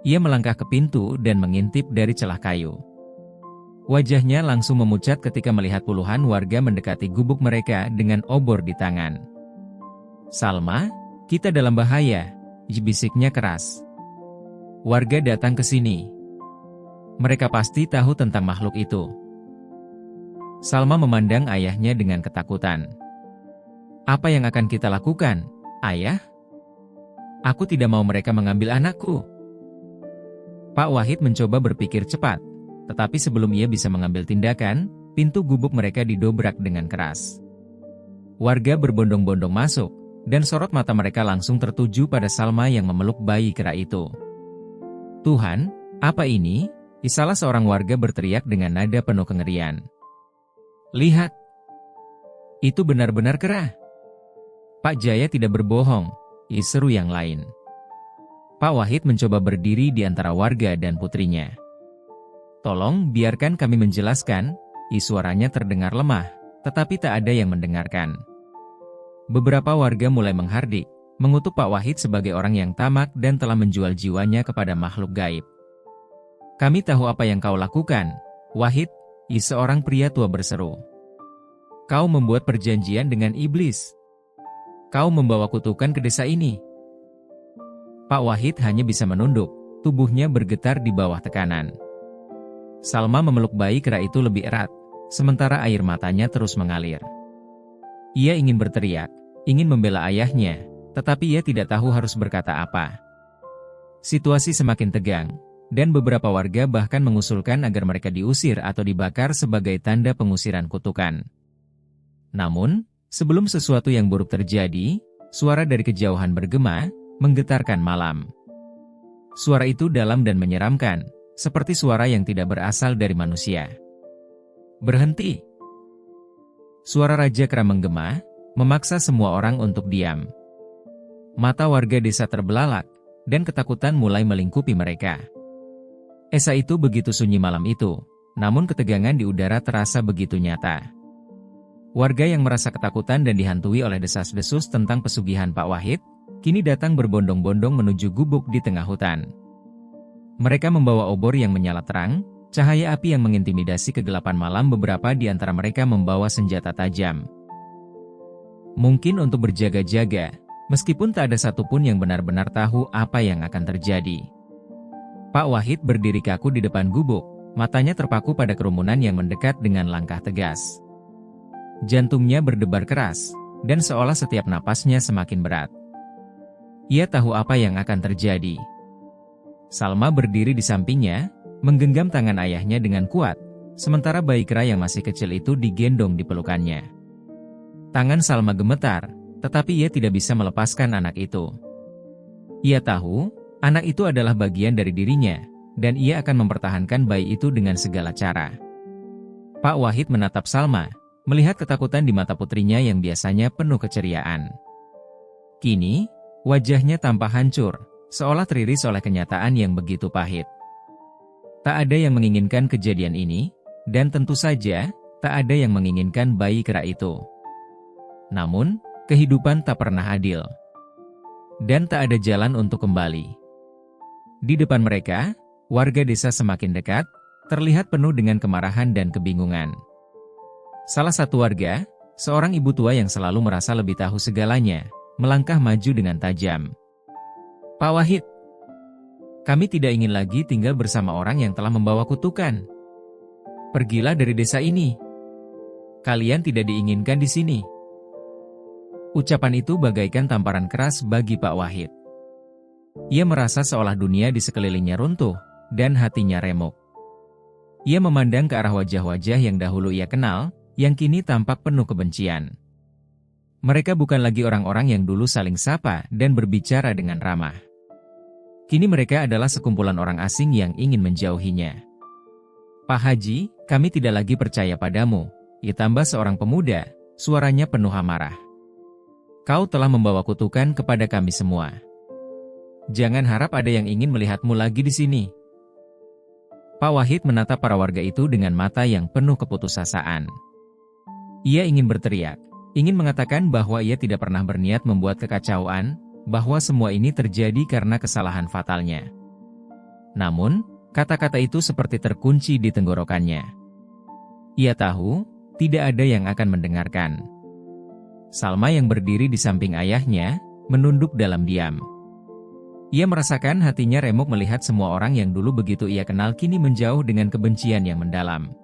Ia melangkah ke pintu dan mengintip dari celah kayu. Wajahnya langsung memucat ketika melihat puluhan warga mendekati gubuk mereka dengan obor di tangan. "Salma, kita dalam bahaya," bisiknya keras. "Warga datang ke sini. Mereka pasti tahu tentang makhluk itu. Salma memandang ayahnya dengan ketakutan. Apa yang akan kita lakukan, Ayah? Aku tidak mau mereka mengambil anakku. Pak Wahid mencoba berpikir cepat, tetapi sebelum ia bisa mengambil tindakan, pintu gubuk mereka didobrak dengan keras. Warga berbondong-bondong masuk, dan sorot mata mereka langsung tertuju pada Salma yang memeluk bayi kera itu. Tuhan, apa ini? Salah seorang warga berteriak dengan nada penuh kengerian. Lihat! Itu benar-benar kera. Pak Jaya tidak berbohong, seru yang lain. Pak Wahid mencoba berdiri di antara warga dan putrinya. Tolong biarkan kami menjelaskan, suaranya terdengar lemah, tetapi tak ada yang mendengarkan. Beberapa warga mulai menghardik, mengutuk Pak Wahid sebagai orang yang tamak dan telah menjual jiwanya kepada makhluk gaib. Kami tahu apa yang kau lakukan, Wahid, seorang pria tua berseru. Kau membuat perjanjian dengan iblis. Kau membawa kutukan ke desa ini. Pak Wahid hanya bisa menunduk, tubuhnya bergetar di bawah tekanan. Salma memeluk bayi kera itu lebih erat, sementara air matanya terus mengalir. Ia ingin berteriak, ingin membela ayahnya, tetapi ia tidak tahu harus berkata apa. Situasi semakin tegang, dan beberapa warga bahkan mengusulkan agar mereka diusir atau dibakar sebagai tanda pengusiran kutukan. Namun, sebelum sesuatu yang buruk terjadi, suara dari kejauhan bergema, menggetarkan malam. Suara itu dalam dan menyeramkan, seperti suara yang tidak berasal dari manusia. Berhenti! Suara Raja Kera menggema, memaksa semua orang untuk diam. Mata warga desa terbelalak, dan ketakutan mulai melingkupi mereka. Esa itu begitu sunyi malam itu, namun ketegangan di udara terasa begitu nyata. Warga yang merasa ketakutan dan dihantui oleh desas-desus tentang pesugihan Pak Wahid, kini datang berbondong-bondong menuju gubuk di tengah hutan. Mereka membawa obor yang menyala terang, cahaya api yang mengintimidasi kegelapan malam. Beberapa di antara mereka membawa senjata tajam. Mungkin untuk berjaga-jaga, meskipun tak ada satupun yang benar-benar tahu apa yang akan terjadi. Pak Wahid berdiri kaku di depan gubuk, matanya terpaku pada kerumunan yang mendekat dengan langkah tegas. Jantungnya berdebar keras, dan seolah setiap napasnya semakin berat. Ia tahu apa yang akan terjadi. Salma berdiri di sampingnya, menggenggam tangan ayahnya dengan kuat, sementara bayi kera yang masih kecil itu digendong di pelukannya. Tangan Salma gemetar, tetapi ia tidak bisa melepaskan anak itu. Ia tahu, anak itu adalah bagian dari dirinya, dan ia akan mempertahankan bayi itu dengan segala cara. Pak Wahid menatap Salma, melihat ketakutan di mata putrinya yang biasanya penuh keceriaan. Kini, wajahnya tampak hancur, seolah teriris oleh kenyataan yang begitu pahit. Tak ada yang menginginkan kejadian ini, dan tentu saja, tak ada yang menginginkan bayi kera itu. Namun, kehidupan tak pernah adil. Dan tak ada jalan untuk kembali. Di depan mereka, warga desa semakin dekat, terlihat penuh dengan kemarahan dan kebingungan. Salah satu warga, seorang ibu tua yang selalu merasa lebih tahu segalanya, melangkah maju dengan tajam. Pak Wahid, kami tidak ingin lagi tinggal bersama orang yang telah membawa kutukan. Pergilah dari desa ini. Kalian tidak diinginkan di sini. Ucapan itu bagaikan tamparan keras bagi Pak Wahid. Ia merasa seolah dunia di sekelilingnya runtuh, dan hatinya remuk. Ia memandang ke arah wajah-wajah yang dahulu ia kenal, yang kini tampak penuh kebencian. Mereka bukan lagi orang-orang yang dulu saling sapa dan berbicara dengan ramah. Kini mereka adalah sekumpulan orang asing yang ingin menjauhinya. Pak Haji, kami tidak lagi percaya padamu, ditambah seorang pemuda, suaranya penuh amarah. Kau telah membawa kutukan kepada kami semua. Jangan harap ada yang ingin melihatmu lagi di sini. Pak Wahid menatap para warga itu dengan mata yang penuh keputusasaan. Ia ingin berteriak, ingin mengatakan bahwa ia tidak pernah berniat membuat kekacauan, bahwa semua ini terjadi karena kesalahan fatalnya. Namun, kata-kata itu seperti terkunci di tenggorokannya. Ia tahu, tidak ada yang akan mendengarkan. Salma yang berdiri di samping ayahnya, menunduk dalam diam. Ia merasakan hatinya remuk melihat semua orang yang dulu begitu ia kenal kini menjauh dengan kebencian yang mendalam.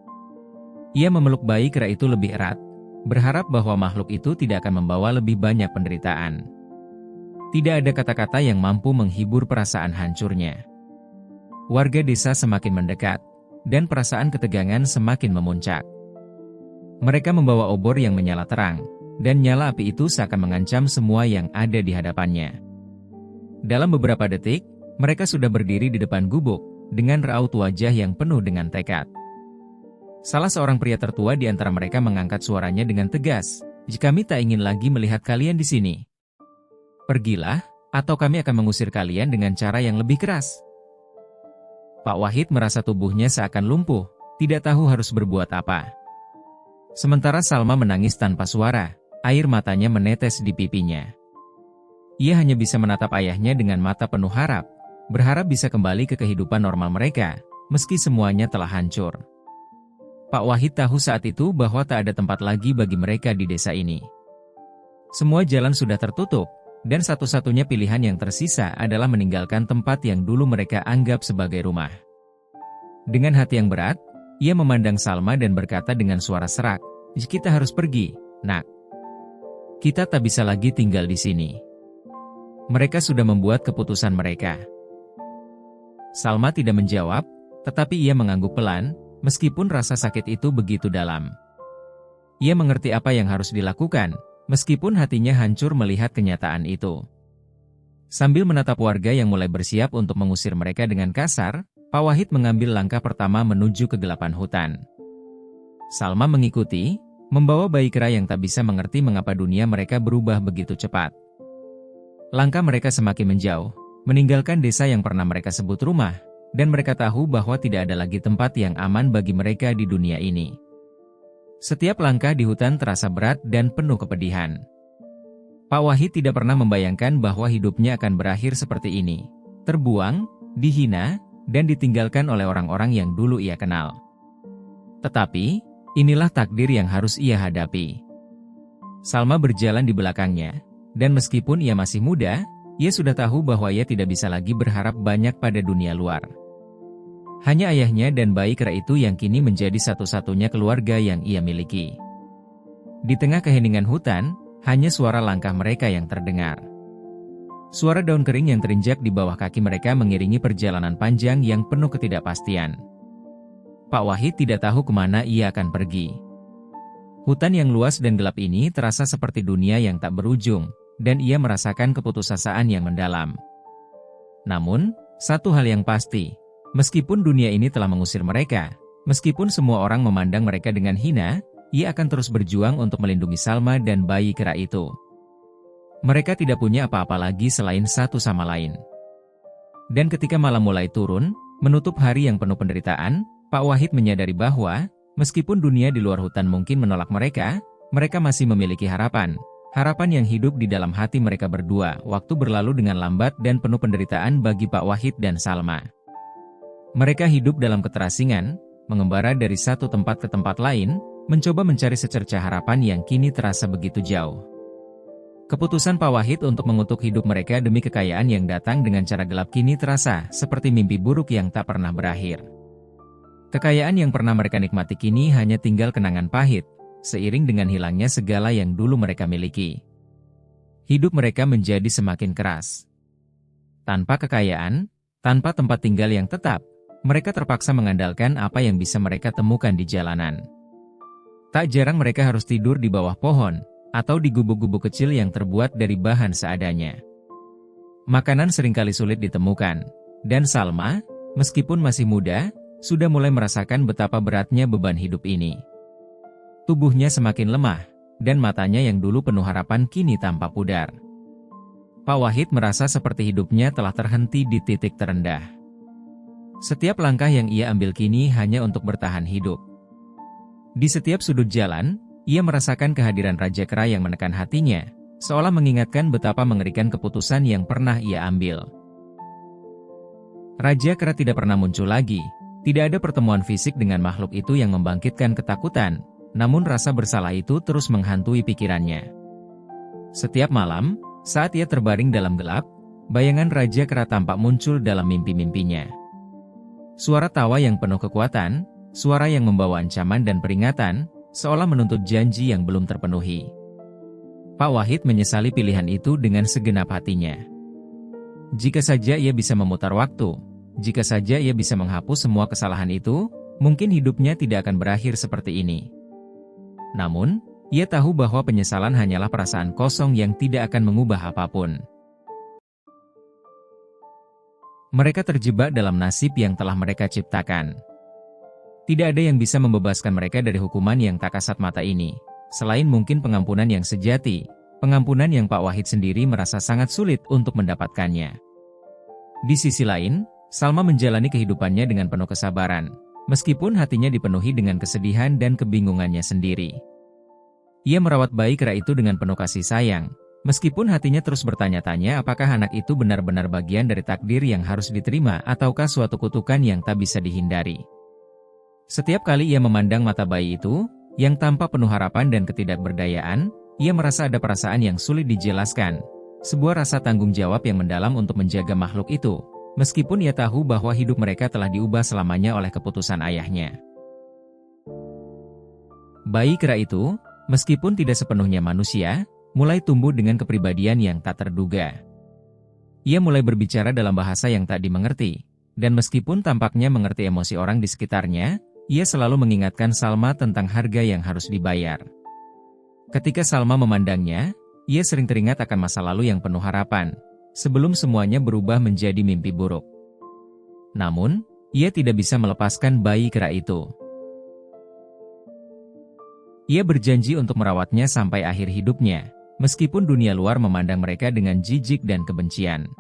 Ia memeluk bayi kera itu lebih erat, berharap bahwa makhluk itu tidak akan membawa lebih banyak penderitaan. Tidak ada kata-kata yang mampu menghibur perasaan hancurnya. Warga desa semakin mendekat, dan perasaan ketegangan semakin memuncak. Mereka membawa obor yang menyala terang, dan nyala api itu seakan mengancam semua yang ada di hadapannya. Dalam beberapa detik, mereka sudah berdiri di depan gubuk, dengan raut wajah yang penuh dengan tekad. Salah seorang pria tertua di antara mereka mengangkat suaranya dengan tegas, "Kami tak ingin lagi melihat kalian di sini. Pergilah, atau kami akan mengusir kalian dengan cara yang lebih keras." Pak Wahid merasa tubuhnya seakan lumpuh, tidak tahu harus berbuat apa. Sementara Salma menangis tanpa suara, air matanya menetes di pipinya. Ia hanya bisa menatap ayahnya dengan mata penuh harap, berharap bisa kembali ke kehidupan normal mereka, meski semuanya telah hancur. Pak Wahid tahu saat itu bahwa tak ada tempat lagi bagi mereka di desa ini. Semua jalan sudah tertutup, dan satu-satunya pilihan yang tersisa adalah meninggalkan tempat yang dulu mereka anggap sebagai rumah. Dengan hati yang berat, ia memandang Salma dan berkata dengan suara serak, "Kita harus pergi, Nak. Kita tak bisa lagi tinggal di sini. Mereka sudah membuat keputusan mereka." Salma tidak menjawab, tetapi ia mengangguk pelan, meskipun rasa sakit itu begitu dalam. Ia mengerti apa yang harus dilakukan, meskipun hatinya hancur melihat kenyataan itu. Sambil menatap warga yang mulai bersiap untuk mengusir mereka dengan kasar, Pak Wahid mengambil langkah pertama menuju kegelapan hutan. Salma mengikuti, membawa bayi kera yang tak bisa mengerti mengapa dunia mereka berubah begitu cepat. Langkah mereka semakin menjauh, meninggalkan desa yang pernah mereka sebut rumah, dan mereka tahu bahwa tidak ada lagi tempat yang aman bagi mereka di dunia ini. Setiap langkah di hutan terasa berat dan penuh kepedihan. Pak Wahid tidak pernah membayangkan bahwa hidupnya akan berakhir seperti ini, terbuang, dihina, dan ditinggalkan oleh orang-orang yang dulu ia kenal. Tetapi, inilah takdir yang harus ia hadapi. Salma berjalan di belakangnya, dan meskipun ia masih muda, ia sudah tahu bahwa ia tidak bisa lagi berharap banyak pada dunia luar. Hanya ayahnya dan bayi kera itu yang kini menjadi satu-satunya keluarga yang ia miliki. Di tengah keheningan hutan, hanya suara langkah mereka yang terdengar. Suara daun kering yang terinjak di bawah kaki mereka mengiringi perjalanan panjang yang penuh ketidakpastian. Pak Wahid tidak tahu kemana ia akan pergi. Hutan yang luas dan gelap ini terasa seperti dunia yang tak berujung, dan ia merasakan keputusasaan yang mendalam. Namun, satu hal yang pasti, meskipun dunia ini telah mengusir mereka, meskipun semua orang memandang mereka dengan hina, ia akan terus berjuang untuk melindungi Salma dan bayi kera itu. Mereka tidak punya apa-apa lagi selain satu sama lain. Dan ketika malam mulai turun, menutup hari yang penuh penderitaan, Pak Wahid menyadari bahwa, meskipun dunia di luar hutan mungkin menolak mereka, mereka masih memiliki harapan. Harapan yang hidup di dalam hati mereka berdua. Waktu berlalu dengan lambat dan penuh penderitaan bagi Pak Wahid dan Salma. Mereka hidup dalam keterasingan, mengembara dari satu tempat ke tempat lain, mencoba mencari secercah harapan yang kini terasa begitu jauh. Keputusan Pak Wahid untuk mengutuk hidup mereka demi kekayaan yang datang dengan cara gelap kini terasa seperti mimpi buruk yang tak pernah berakhir. Kekayaan yang pernah mereka nikmati kini hanya tinggal kenangan pahit, seiring dengan hilangnya segala yang dulu mereka miliki. Hidup mereka menjadi semakin keras. Tanpa kekayaan, tanpa tempat tinggal yang tetap, mereka terpaksa mengandalkan apa yang bisa mereka temukan di jalanan. Tak jarang mereka harus tidur di bawah pohon, atau di gubuk-gubuk kecil yang terbuat dari bahan seadanya. Makanan seringkali sulit ditemukan, dan Salma, meskipun masih muda, sudah mulai merasakan betapa beratnya beban hidup ini. Tubuhnya semakin lemah, dan matanya yang dulu penuh harapan kini tampak pudar. Pak Wahid merasa seperti hidupnya telah terhenti di titik terendah. Setiap langkah yang ia ambil kini hanya untuk bertahan hidup. Di setiap sudut jalan, ia merasakan kehadiran Raja Kera yang menekan hatinya, seolah mengingatkan betapa mengerikan keputusan yang pernah ia ambil. Raja Kera tidak pernah muncul lagi, tidak ada pertemuan fisik dengan makhluk itu yang membangkitkan ketakutan, namun rasa bersalah itu terus menghantui pikirannya. Setiap malam, saat ia terbaring dalam gelap, bayangan Raja Kera tampak muncul dalam mimpi-mimpinya. Suara tawa yang penuh kekuatan, suara yang membawa ancaman dan peringatan, seolah menuntut janji yang belum terpenuhi. Pak Wahid menyesali pilihan itu dengan segenap hatinya. Jika saja ia bisa memutar waktu, jika saja ia bisa menghapus semua kesalahan itu, mungkin hidupnya tidak akan berakhir seperti ini. Namun, ia tahu bahwa penyesalan hanyalah perasaan kosong yang tidak akan mengubah apapun. Mereka terjebak dalam nasib yang telah mereka ciptakan. Tidak ada yang bisa membebaskan mereka dari hukuman yang tak kasat mata ini, selain mungkin pengampunan yang sejati, pengampunan yang Pak Wahid sendiri merasa sangat sulit untuk mendapatkannya. Di sisi lain, Salma menjalani kehidupannya dengan penuh kesabaran, meskipun hatinya dipenuhi dengan kesedihan dan kebingungannya sendiri. Ia merawat bayi kera itu dengan penuh kasih sayang, meskipun hatinya terus bertanya-tanya apakah anak itu benar-benar bagian dari takdir yang harus diterima ataukah suatu kutukan yang tak bisa dihindari. Setiap kali ia memandang mata bayi itu, yang tampak penuh harapan dan ketidakberdayaan, ia merasa ada perasaan yang sulit dijelaskan, sebuah rasa tanggung jawab yang mendalam untuk menjaga makhluk itu, meskipun ia tahu bahwa hidup mereka telah diubah selamanya oleh keputusan ayahnya. Bayi kera itu, meskipun tidak sepenuhnya manusia, mulai tumbuh dengan kepribadian yang tak terduga. Ia mulai berbicara dalam bahasa yang tak dimengerti, dan meskipun tampaknya mengerti emosi orang di sekitarnya, ia selalu mengingatkan Salma tentang harga yang harus dibayar. Ketika Salma memandangnya, ia sering teringat akan masa lalu yang penuh harapan, sebelum semuanya berubah menjadi mimpi buruk. Namun, ia tidak bisa melepaskan bayi kera itu. Ia berjanji untuk merawatnya sampai akhir hidupnya, meskipun dunia luar memandang mereka dengan jijik dan kebencian.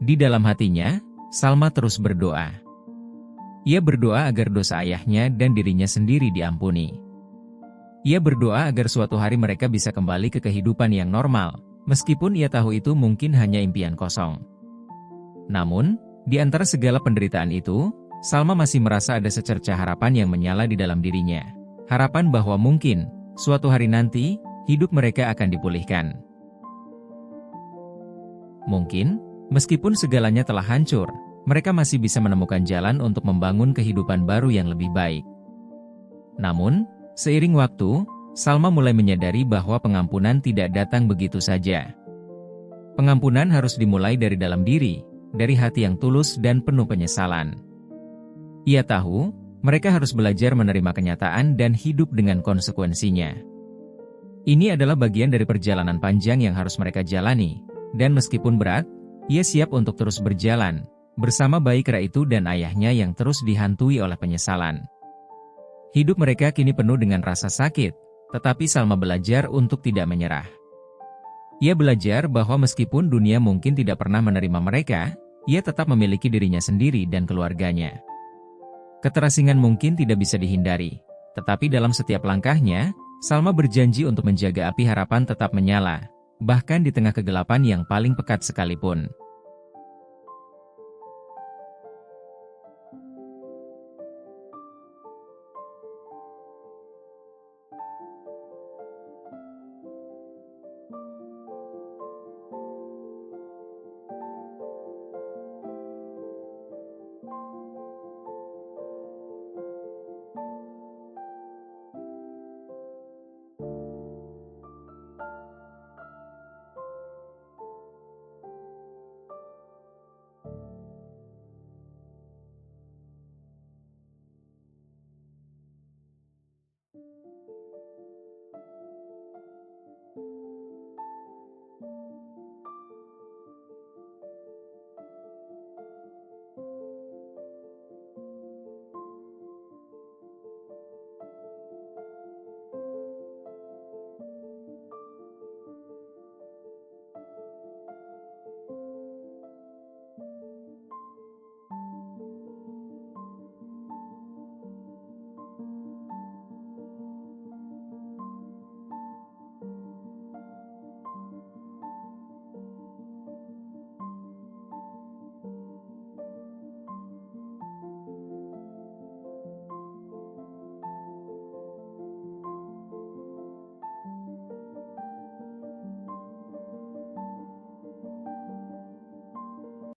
Di dalam hatinya, Salma terus berdoa. Ia berdoa agar dosa ayahnya dan dirinya sendiri diampuni. Ia berdoa agar suatu hari mereka bisa kembali ke kehidupan yang normal, meskipun ia tahu itu mungkin hanya impian kosong. Namun, di antara segala penderitaan itu, Salma masih merasa ada secercah harapan yang menyala di dalam dirinya. Harapan bahwa mungkin, suatu hari nanti, hidup mereka akan dipulihkan. Mungkin, meskipun segalanya telah hancur, mereka masih bisa menemukan jalan untuk membangun kehidupan baru yang lebih baik. Namun, seiring waktu, Salma mulai menyadari bahwa pengampunan tidak datang begitu saja. Pengampunan harus dimulai dari dalam diri, dari hati yang tulus dan penuh penyesalan. Ia tahu, mereka harus belajar menerima kenyataan dan hidup dengan konsekuensinya. Ini adalah bagian dari perjalanan panjang yang harus mereka jalani, dan meskipun berat, ia siap untuk terus berjalan, bersama bayi kera itu dan ayahnya yang terus dihantui oleh penyesalan. Hidup mereka kini penuh dengan rasa sakit, tetapi Salma belajar untuk tidak menyerah. Ia belajar bahwa meskipun dunia mungkin tidak pernah menerima mereka, ia tetap memiliki dirinya sendiri dan keluarganya. Keterasingan mungkin tidak bisa dihindari, tetapi dalam setiap langkahnya, Salma berjanji untuk menjaga api harapan tetap menyala, bahkan di tengah kegelapan yang paling pekat sekalipun.